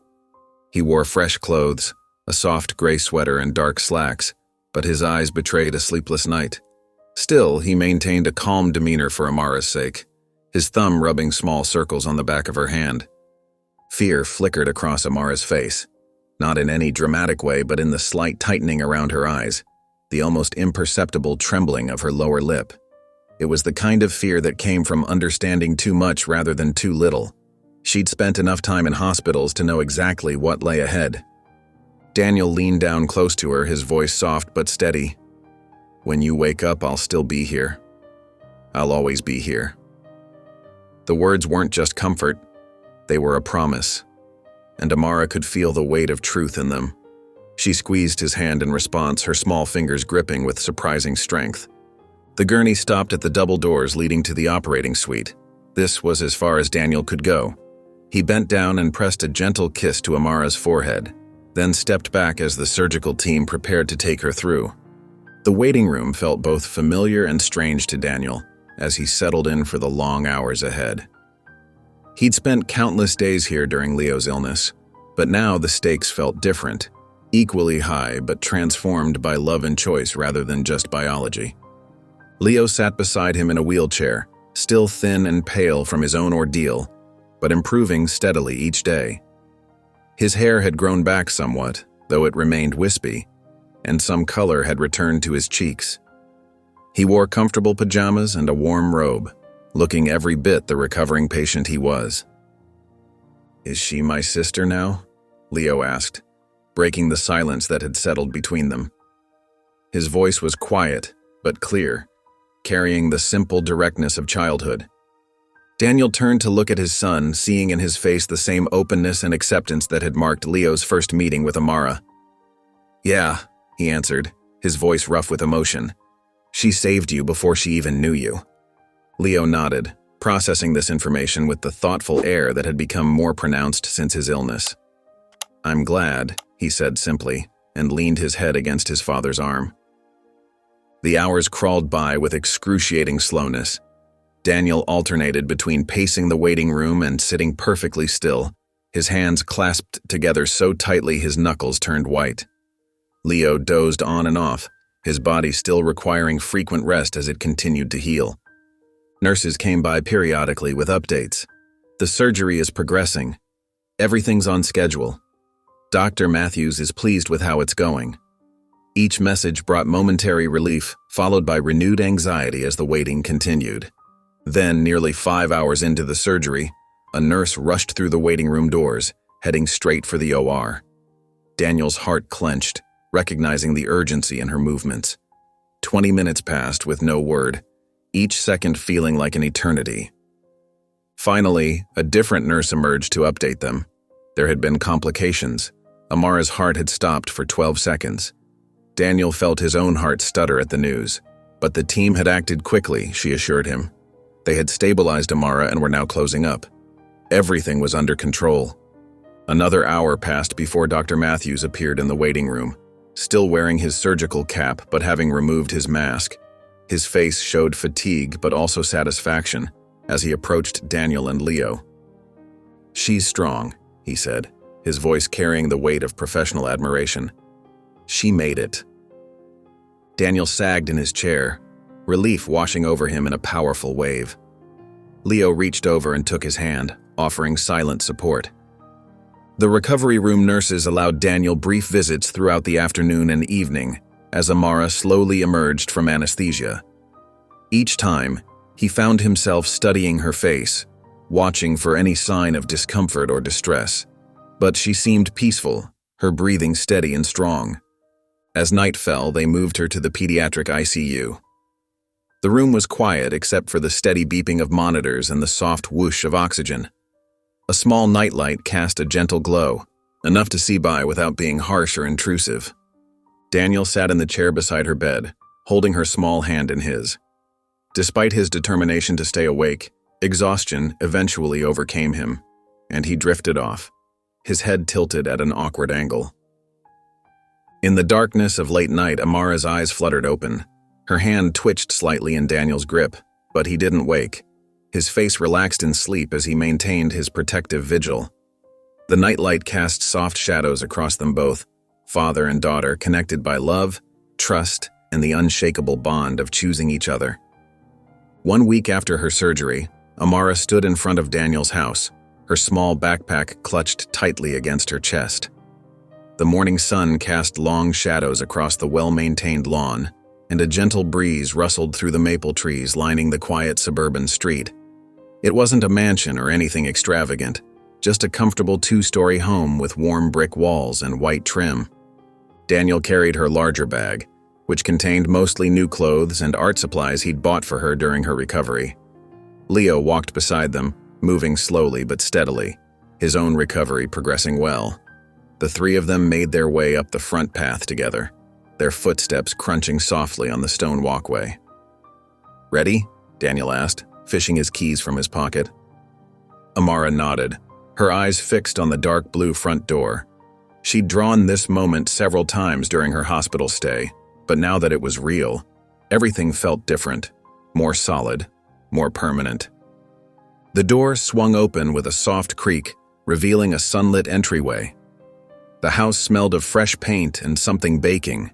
He wore fresh clothes, a soft gray sweater and dark slacks, but his eyes betrayed a sleepless night. Still, he maintained a calm demeanor for Amara's sake, his thumb rubbing small circles on the back of her hand. Fear flickered across Amara's face, not in any dramatic way, but in the slight tightening around her eyes, the almost imperceptible trembling of her lower lip. It was the kind of fear that came from understanding too much rather than too little. She'd spent enough time in hospitals to know exactly what lay ahead. Daniel leaned down close to her, his voice soft but steady. "When you wake up, I'll still be here. I'll always be here." The words weren't just comfort, they were a promise, and Amara could feel the weight of truth in them. She squeezed his hand in response, her small fingers gripping with surprising strength. The gurney stopped at the double doors leading to the operating suite. This was as far as Daniel could go. He bent down and pressed a gentle kiss to Amara's forehead, then stepped back as the surgical team prepared to take her through. The waiting room felt both familiar and strange to Daniel as he settled in for the long hours ahead. He'd spent countless days here during Leo's illness, but now the stakes felt different, equally high but transformed by love and choice rather than just biology. Leo sat beside him in a wheelchair, still thin and pale from his own ordeal, but improving steadily each day. His hair had grown back somewhat, though it remained wispy, and some color had returned to his cheeks. He wore comfortable pajamas and a warm robe, looking every bit the recovering patient he was. "Is she my sister now?" Leo asked, breaking the silence that had settled between them. His voice was quiet, but clear, carrying the simple directness of childhood. Daniel turned to look at his son, seeing in his face the same openness and acceptance that had marked Leo's first meeting with Amara. "Yeah," he answered, his voice rough with emotion. "She saved you before she even knew you." Leo nodded, processing this information with the thoughtful air that had become more pronounced since his illness. "I'm glad," he said simply, and leaned his head against his father's arm. The hours crawled by with excruciating slowness. Daniel alternated between pacing the waiting room and sitting perfectly still, his hands clasped together so tightly his knuckles turned white. Leo dozed on and off, his body still requiring frequent rest as it continued to heal. Nurses came by periodically with updates. "The surgery is progressing. Everything's on schedule. Dr. Matthews is pleased with how it's going." Each message brought momentary relief, followed by renewed anxiety as the waiting continued. Then, nearly 5 hours into the surgery, a nurse rushed through the waiting room doors, heading straight for the OR. Daniel's heart clenched, recognizing the urgency in her movements. 20 minutes passed with no word, each second feeling like an eternity. Finally, a different nurse emerged to update them. There had been complications. Amara's heart had stopped for 12 seconds. Daniel felt his own heart stutter at the news, but the team had acted quickly, she assured him. They had stabilized Amara and were now closing up. Everything was under control. Another hour passed before Dr. Matthews appeared in the waiting room, still wearing his surgical cap but having removed his mask. His face showed fatigue but also satisfaction as he approached Daniel and Leo. "She's strong," he said, his voice carrying the weight of professional admiration. "She made it." Daniel sagged in his chair, relief washing over him in a powerful wave. Leo reached over and took his hand, offering silent support. The recovery room nurses allowed Daniel brief visits throughout the afternoon and evening as Amara slowly emerged from anesthesia. Each time, he found himself studying her face, watching for any sign of discomfort or distress. But she seemed peaceful, her breathing steady and strong. As night fell, they moved her to the pediatric ICU. The room was quiet except for the steady beeping of monitors and the soft whoosh of oxygen. A small nightlight cast a gentle glow, enough to see by without being harsh or intrusive. Daniel sat in the chair beside her bed, holding her small hand in his. Despite his determination to stay awake, exhaustion eventually overcame him, and he drifted off, his head tilted at an awkward angle. In the darkness of late night, Amara's eyes fluttered open. Her hand twitched slightly in Daniel's grip, but he didn't wake. His face relaxed in sleep as he maintained his protective vigil. The nightlight cast soft shadows across them both, father and daughter connected by love, trust, and the unshakable bond of choosing each other. 1 week after her surgery, Amara stood in front of Daniel's house, her small backpack clutched tightly against her chest. The morning sun cast long shadows across the well-maintained lawn, and a gentle breeze rustled through the maple trees lining the quiet suburban street. It wasn't a mansion or anything extravagant, just a comfortable 2-story home with warm brick walls and white trim. Daniel carried her larger bag, which contained mostly new clothes and art supplies he'd bought for her during her recovery. Leo walked beside them, moving slowly but steadily, his own recovery progressing well. The three of them made their way up the front path together, their footsteps crunching softly on the stone walkway. "Ready?" Daniel asked, fishing his keys from his pocket. Amara nodded, her eyes fixed on the dark blue front door. She'd drawn this moment several times during her hospital stay, but now that it was real, everything felt different, more solid, more permanent. The door swung open with a soft creak, revealing a sunlit entryway. The house smelled of fresh paint and something baking.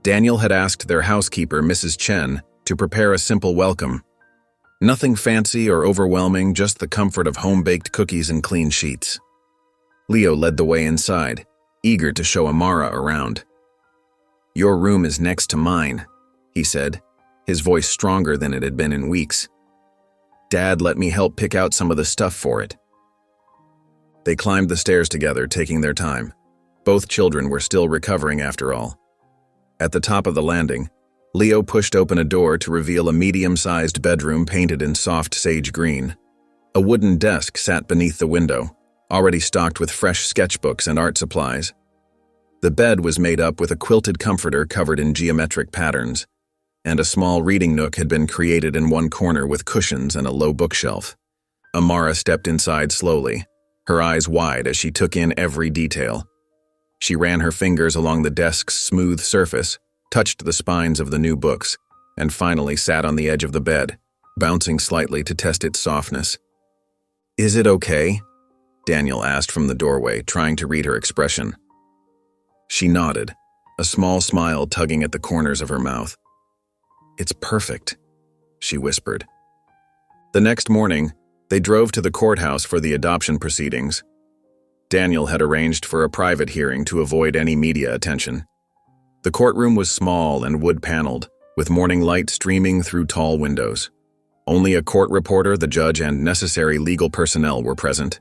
Daniel had asked their housekeeper, Mrs. Chen, to prepare a simple welcome. Nothing fancy or overwhelming, just the comfort of home-baked cookies and clean sheets. Leo led the way inside, eager to show Amara around. "Your room is next to mine," he said, his voice stronger than it had been in weeks. "Dad let me help pick out some of the stuff for it." They climbed the stairs together, taking their time. Both children were still recovering after all. At the top of the landing, Leo pushed open a door to reveal a medium-sized bedroom painted in soft sage green. A wooden desk sat beneath the window, already stocked with fresh sketchbooks and art supplies. The bed was made up with a quilted comforter covered in geometric patterns, and a small reading nook had been created in one corner with cushions and a low bookshelf. Amara stepped inside slowly, her eyes wide as she took in every detail. She ran her fingers along the desk's smooth surface, touched the spines of the new books, and finally sat on the edge of the bed, bouncing slightly to test its softness. "Is it okay?" Daniel asked from the doorway, trying to read her expression. She nodded, a small smile tugging at the corners of her mouth. "It's perfect," she whispered. The next morning, they drove to the courthouse for the adoption proceedings. Daniel had arranged for a private hearing to avoid any media attention. The courtroom was small and wood-paneled, with morning light streaming through tall windows. Only a court reporter, the judge, and necessary legal personnel were present.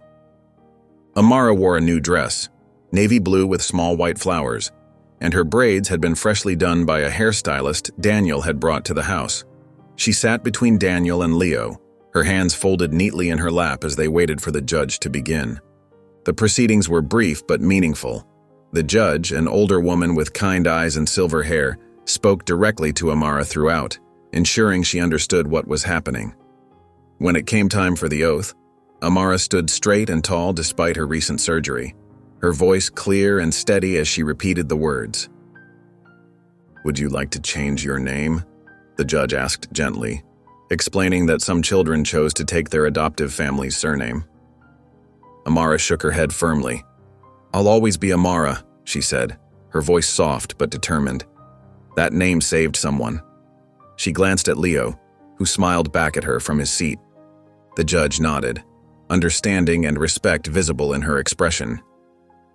Amara wore a new dress, navy blue with small white flowers, and her braids had been freshly done by a hairstylist Daniel had brought to the house. She sat between Daniel and Leo, her hands folded neatly in her lap as they waited for the judge to begin. The proceedings were brief but meaningful. The judge, an older woman with kind eyes and silver hair, spoke directly to Amara throughout, ensuring she understood what was happening. When it came time for the oath, Amara stood straight and tall despite her recent surgery, her voice clear and steady as she repeated the words. "Would you like to change your name?" the judge asked gently, explaining that some children chose to take their adoptive family's surname. Amara shook her head firmly. "I'll always be Amara," she said, her voice soft but determined. That name saved someone. She glanced at Leo, who smiled back at her from his seat. The judge nodded, understanding and respect visible in her expression.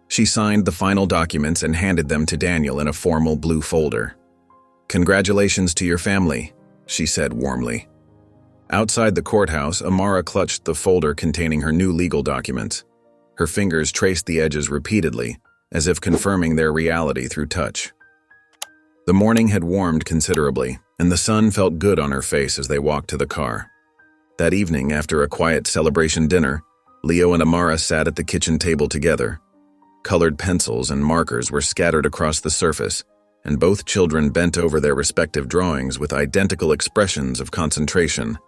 She signed the final documents and handed them to Daniel in a formal blue folder. "Congratulations to your family," she said warmly. Outside the courthouse, Amara clutched the folder containing her new legal documents. Her fingers traced the edges repeatedly, as if confirming their reality through touch. The morning had warmed considerably, and the sun felt good on her face as they walked to the car. That evening, after a quiet celebration dinner, Leo and Amara sat at the kitchen table together. Colored pencils and markers were scattered across the surface, and both children bent over their respective drawings with identical expressions of concentration.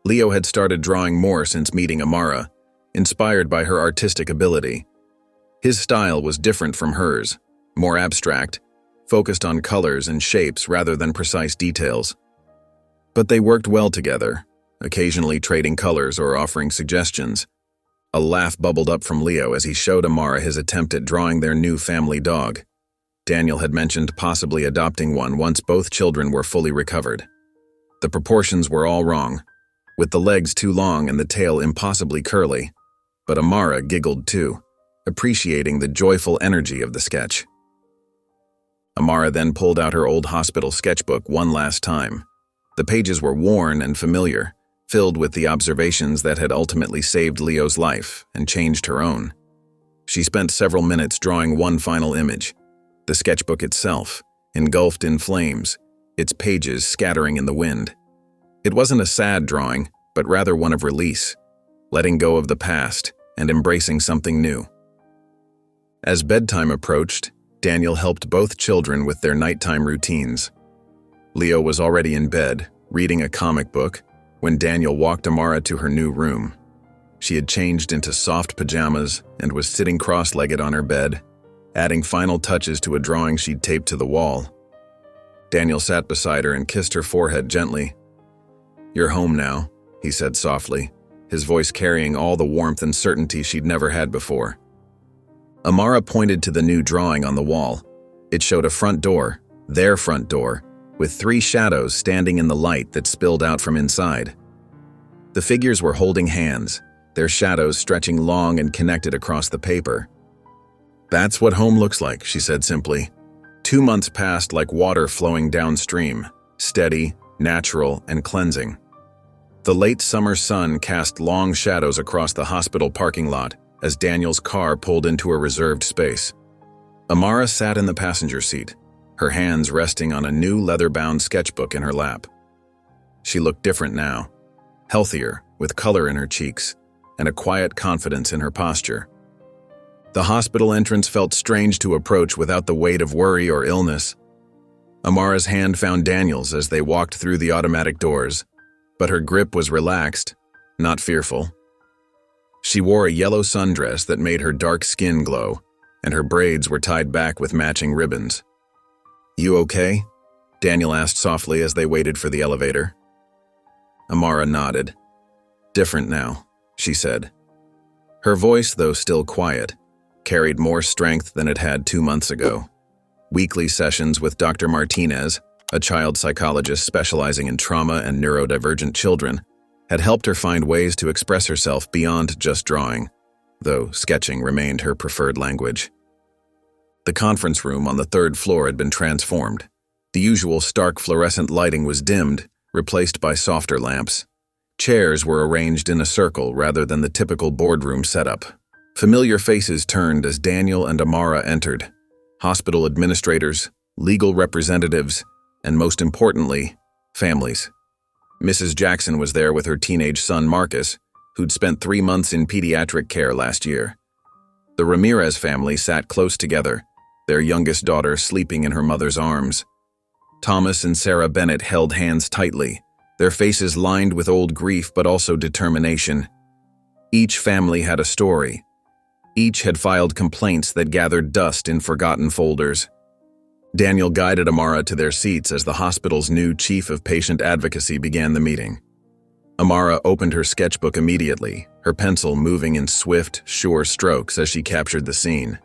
Leo had started drawing more since meeting Amara, inspired by her artistic ability. His style was different from hers, more abstract, focused on colors and shapes rather than precise details. But they worked well together, occasionally trading colors or offering suggestions. A laugh bubbled up from Leo as he showed Amara his attempt at drawing their new family dog. Daniel had mentioned possibly adopting one once both children were fully recovered. The proportions were all wrong, with the legs too long and the tail impossibly curly, but Amara giggled too, appreciating the joyful energy of the sketch. Amara then pulled out her old hospital sketchbook one last time. The pages were worn and familiar, filled with the observations that had ultimately saved Leo's life and changed her own. She spent several minutes drawing one final image, the sketchbook itself, engulfed in flames, its pages scattering in the wind. It wasn't a sad drawing, but rather one of release, letting go of the past and embracing something new. As bedtime approached, Daniel helped both children with their nighttime routines. Leo was already in bed, reading a comic book, when Daniel walked Amara to her new room. She had changed into soft pajamas and was sitting cross-legged on her bed, adding final touches to a drawing she'd taped to the wall. Daniel sat beside her and kissed her forehead gently. "You're home now," he said softly, his voice carrying all the warmth and certainty she'd never had before. Amara pointed to the new drawing on the wall. It showed a front door, their front door, with 3 shadows standing in the light that spilled out from inside. The figures were holding hands, their shadows stretching long and connected across the paper. "That's what home looks like," she said simply. 2 months passed like water flowing downstream, steady, natural, and cleansing. The late summer sun cast long shadows across the hospital parking lot as Daniel's car pulled into a reserved space. Amara sat in the passenger seat, her hands resting on a new leather-bound sketchbook in her lap. She looked different now, healthier, with color in her cheeks, and a quiet confidence in her posture. The hospital entrance felt strange to approach without the weight of worry or illness. Amara's hand found Daniel's as they walked through the automatic doors, but her grip was relaxed, not fearful. She wore a yellow sundress that made her dark skin glow, and her braids were tied back with matching ribbons. "You okay?" Daniel asked softly as they waited for the elevator. Amara nodded. "Different now," she said. Her voice, though still quiet, carried more strength than it had 2 months ago. Weekly sessions with Dr. Martinez, a child psychologist specializing in trauma and neurodivergent children, had helped her find ways to express herself beyond just drawing, though sketching remained her preferred language. The conference room on the 3rd floor had been transformed. The usual stark fluorescent lighting was dimmed, replaced by softer lamps. Chairs were arranged in a circle rather than the typical boardroom setup. Familiar faces turned as Daniel and Amara entered. Hospital administrators, legal representatives, and most importantly, families. Mrs. Jackson was there with her teenage son Marcus, who'd spent 3 months in pediatric care last year. The Ramirez family sat close together, their youngest daughter sleeping in her mother's arms. Thomas and Sarah Bennett held hands tightly, their faces lined with old grief but also determination. Each family had a story. Each had filed complaints that gathered dust in forgotten folders. Daniel guided Amara to their seats as the hospital's new chief of patient advocacy began the meeting. Amara opened her sketchbook immediately, her pencil moving in swift, sure strokes as she captured the scene.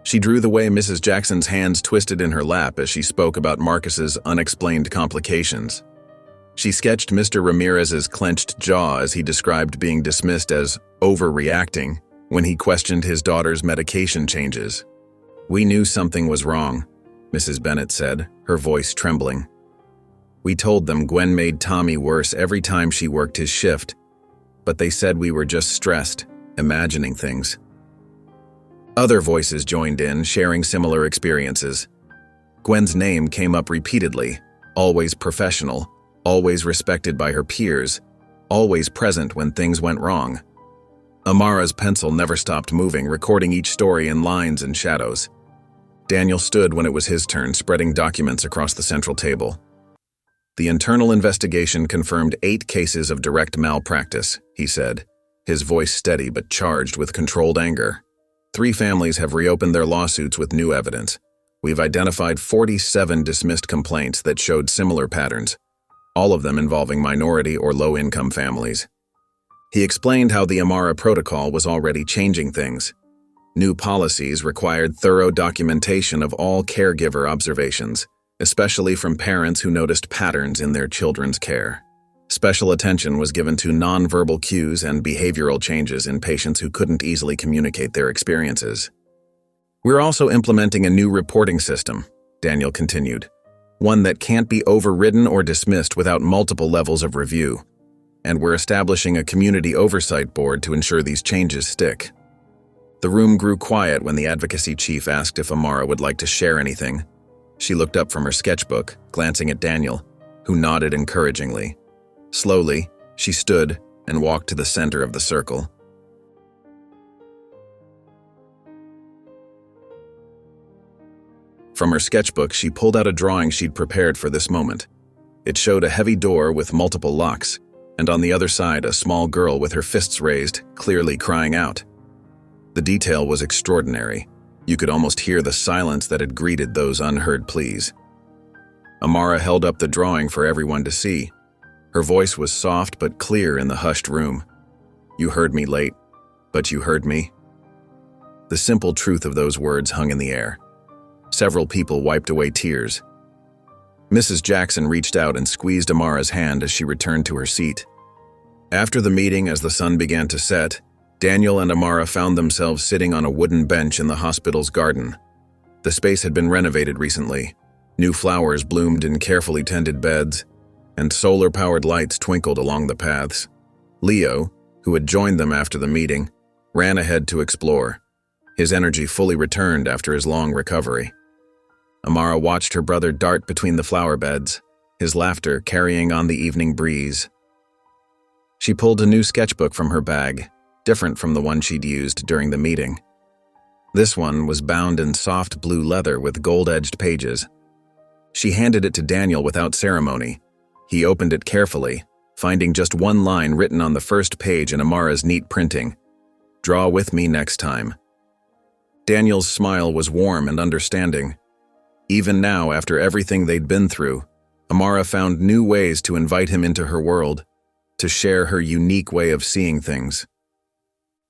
She drew the way Mrs. Jackson's hands twisted in her lap as she spoke about Marcus's unexplained complications. She sketched Mr. Ramirez's clenched jaw as he described being dismissed as overreacting when he questioned his daughter's medication changes. "We knew something was wrong," Mrs. Bennett said, her voice trembling. "We told them Gwen made Tommy worse every time she worked his shift, but they said we were just stressed, imagining things." Other voices joined in, sharing similar experiences. Gwen's name came up repeatedly, always professional, always respected by her peers, always present when things went wrong. Amara's pencil never stopped moving, recording each story in lines and shadows. Daniel stood when it was his turn, spreading documents across the central table. "The internal investigation confirmed 8 cases of direct malpractice," he said, his voice steady but charged with controlled anger. 3 families have reopened their lawsuits with new evidence. We've identified 47 dismissed complaints that showed similar patterns, all of them involving minority or low-income families. He explained how the Amara protocol was already changing things. New policies required thorough documentation of all caregiver observations, especially from parents who noticed patterns in their children's care. Special attention was given to nonverbal cues and behavioral changes in patients who couldn't easily communicate their experiences. "We're also implementing a new reporting system," Daniel continued, "one that can't be overridden or dismissed without multiple levels of review. And we're establishing a community oversight board to ensure these changes stick." The room grew quiet when the advocacy chief asked if Amara would like to share anything. She looked up from her sketchbook, glancing at Daniel, who nodded encouragingly. Slowly, she stood and walked to the center of the circle. From her sketchbook, she pulled out a drawing she'd prepared for this moment. It showed a heavy door with multiple locks, and on the other side a small girl with her fists raised, clearly crying out. The detail was extraordinary. You could almost hear the silence that had greeted those unheard pleas. Amara held up the drawing for everyone to see. Her voice was soft but clear in the hushed room. You heard me late, but you heard me. The simple truth of those words hung in the air. Several people wiped away tears. Mrs. Jackson reached out and squeezed Amara's hand as she returned to her seat. After the meeting, as the sun began to set, Daniel and Amara found themselves sitting on a wooden bench in the hospital's garden. The space had been renovated recently. New flowers bloomed in carefully tended beds, and solar-powered lights twinkled along the paths. Leo, who had joined them after the meeting, ran ahead to explore. His energy fully returned after his long recovery. Amara watched her brother dart between the flower beds, his laughter carrying on the evening breeze. She pulled a new sketchbook from her bag, different from the one she'd used during the meeting. This one was bound in soft blue leather with gold-edged pages. She handed it to Daniel without ceremony. He opened it carefully, finding just one line written on the first page in Amara's neat printing. "Draw with me next time." Daniel's smile was warm and understanding. Even now, after everything they'd been through, Amara found new ways to invite him into her world, to share her unique way of seeing things.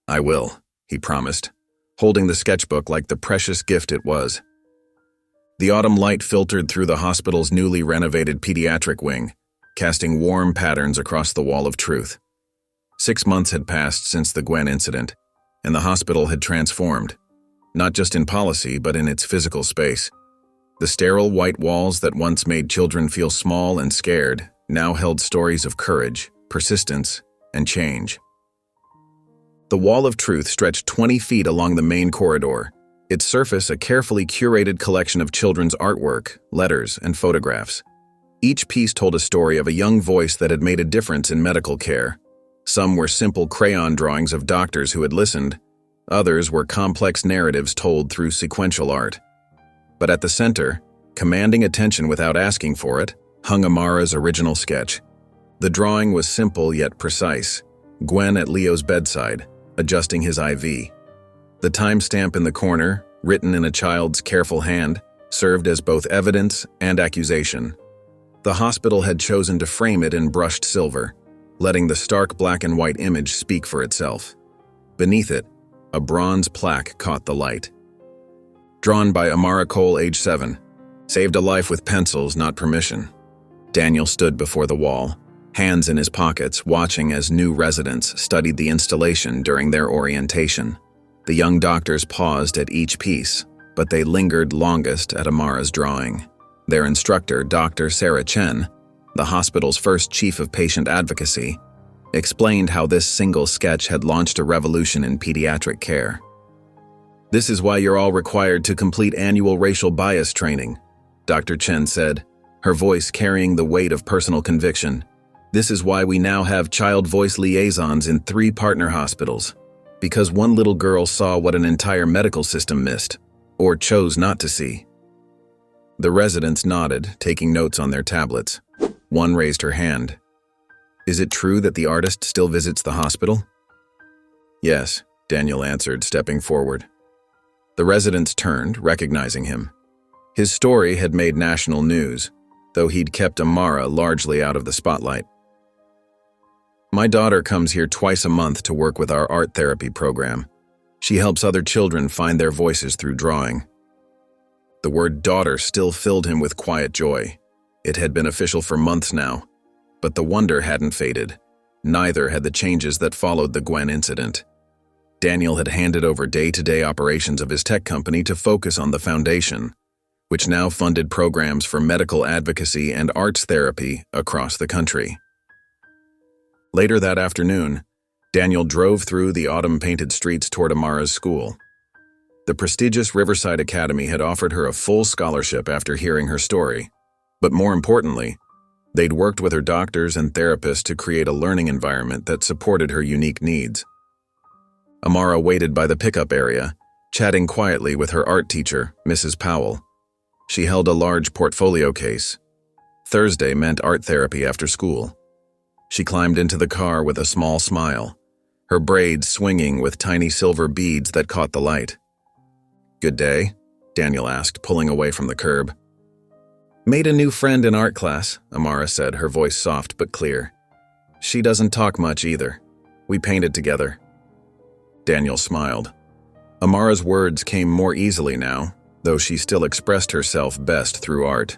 "I will," he promised, holding the sketchbook like the precious gift it was. The autumn light filtered through the hospital's newly renovated pediatric wing, casting warm patterns across the wall of truth. 6 months had passed since the Gwen incident, and the hospital had transformed, not just in policy but in its physical space. The sterile white walls that once made children feel small and scared now held stories of courage, persistence, and change. The wall of truth stretched 20 feet along the main corridor, its surface a carefully curated collection of children's artwork, letters, and photographs. Each piece told a story of a young voice that had made a difference in medical care. Some were simple crayon drawings of doctors who had listened. Others were complex narratives told through sequential art. But at the center, commanding attention without asking for it, hung Amara's original sketch. The drawing was simple yet precise. Gwen at Leo's bedside, adjusting his IV. The timestamp in the corner, written in a child's careful hand, served as both evidence and accusation. The hospital had chosen to frame it in brushed silver, letting the stark black and white image speak for itself. Beneath it, a bronze plaque caught the light. Drawn by Amara Cole, age 7. Saved a life with pencils, not permission. Daniel stood before the wall, hands in his pockets, watching as new residents studied the installation during their orientation. The young doctors paused at each piece, but they lingered longest at Amara's drawing. Their instructor, Dr. Sarah Chen, the hospital's first chief of patient advocacy, explained how this single sketch had launched a revolution in pediatric care. "This is why you're all required to complete annual racial bias training," Dr. Chen said, her voice carrying the weight of personal conviction. "This is why we now have child voice liaisons in 3 partner hospitals, because one little girl saw what an entire medical system missed, or chose not to see." The residents nodded, taking notes on their tablets. One raised her hand. "Is it true that the artist still visits the hospital?" "Yes," Daniel answered, stepping forward. The residents turned, recognizing him. His story had made national news, though he'd kept Amara largely out of the spotlight. "My daughter comes here twice a month to work with our art therapy program. She helps other children find their voices through drawing." The word daughter still filled him with quiet joy. It had been official for months now, but the wonder hadn't faded. Neither had the changes that followed the Gwen incident. Daniel had handed over day-to-day operations of his tech company to focus on the foundation, which now funded programs for medical advocacy and arts therapy across the country. Later that afternoon, Daniel drove through the autumn-painted streets toward Amara's school. The prestigious Riverside Academy had offered her a full scholarship after hearing her story, but more importantly, they'd worked with her doctors and therapists to create a learning environment that supported her unique needs. Amara waited by the pickup area, chatting quietly with her art teacher, Mrs. Powell. She held a large portfolio case. Thursday meant art therapy after school. She climbed into the car with a small smile, her braids swinging with tiny silver beads that caught the light. "Good day?" Daniel asked, pulling away from the curb. "Made a new friend in art class," Amara said, her voice soft but clear. "She doesn't talk much either." We painted together." Daniel smiled. Amara's words came more easily now, though she still expressed herself best through art.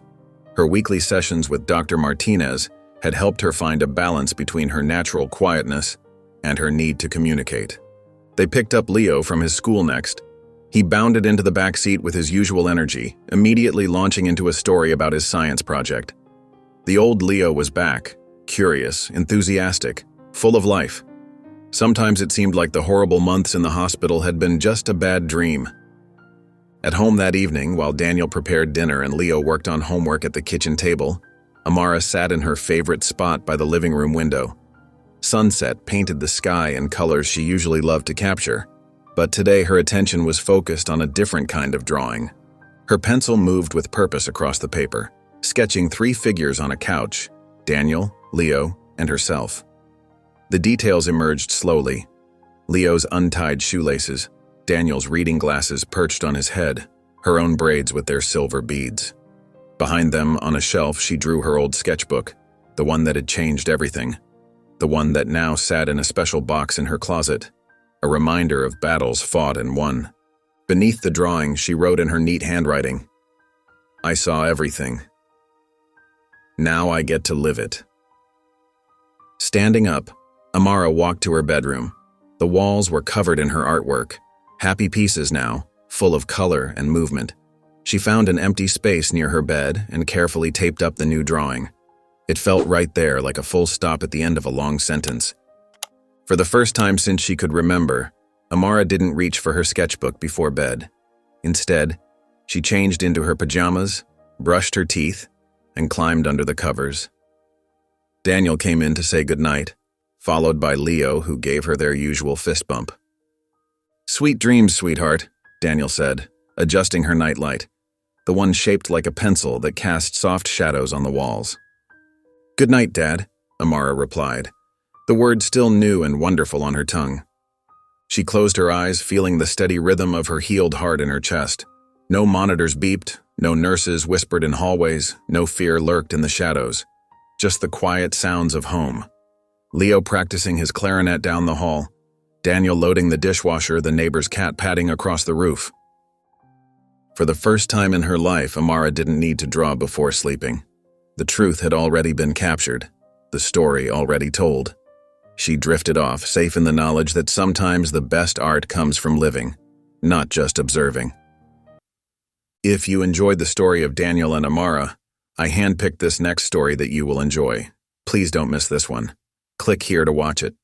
Her weekly sessions with Dr. Martinez had helped her find a balance between her natural quietness and her need to communicate. They picked up Leo from his school next. He bounded into the back seat with his usual energy, immediately launching into a story about his science project. The old Leo was back, curious, enthusiastic, full of life. Sometimes it seemed like the horrible months in the hospital had been just a bad dream. At home that evening, while Daniel prepared dinner and Leo worked on homework at the kitchen table, Amara sat in her favorite spot by the living room window. Sunset painted the sky in colors she usually loved to capture, but today her attention was focused on a different kind of drawing. Her pencil moved with purpose across the paper, sketching 3 figures on a couch: Daniel, Leo, and herself. The details emerged slowly. Leo's untied shoelaces, Daniel's reading glasses perched on his head, her own braids with their silver beads. Behind them, on a shelf, she drew her old sketchbook, the one that had changed everything, the one that now sat in a special box in her closet, a reminder of battles fought and won. Beneath the drawing, she wrote in her neat handwriting, "I saw everything. Now I get to live it." Standing up, Amara walked to her bedroom. The walls were covered in her artwork, happy pieces now, full of color and movement. She found an empty space near her bed and carefully taped up the new drawing. It felt right there, like a full stop at the end of a long sentence. For the first time since she could remember, Amara didn't reach for her sketchbook before bed. Instead, she changed into her pajamas, brushed her teeth, and climbed under the covers. Daniel came in to say goodnight, followed by Leo, who gave her their usual fist bump. "Sweet dreams, sweetheart," Daniel said, adjusting her nightlight, the one shaped like a pencil that cast soft shadows on the walls. "Good night, Dad," Amara replied, the word still new and wonderful on her tongue. She closed her eyes, feeling the steady rhythm of her healed heart in her chest. No monitors beeped, no nurses whispered in hallways, no fear lurked in the shadows. Just the quiet sounds of home. Leo practicing his clarinet down the hall, Daniel loading the dishwasher, the neighbor's cat padding across the roof. For the first time in her life, Amara didn't need to draw before sleeping. The truth had already been captured, the story already told. She drifted off, safe in the knowledge that sometimes the best art comes from living, not just observing. If you enjoyed the story of Daniel and Amara, I handpicked this next story that you will enjoy. Please don't miss this one. Click here to watch it.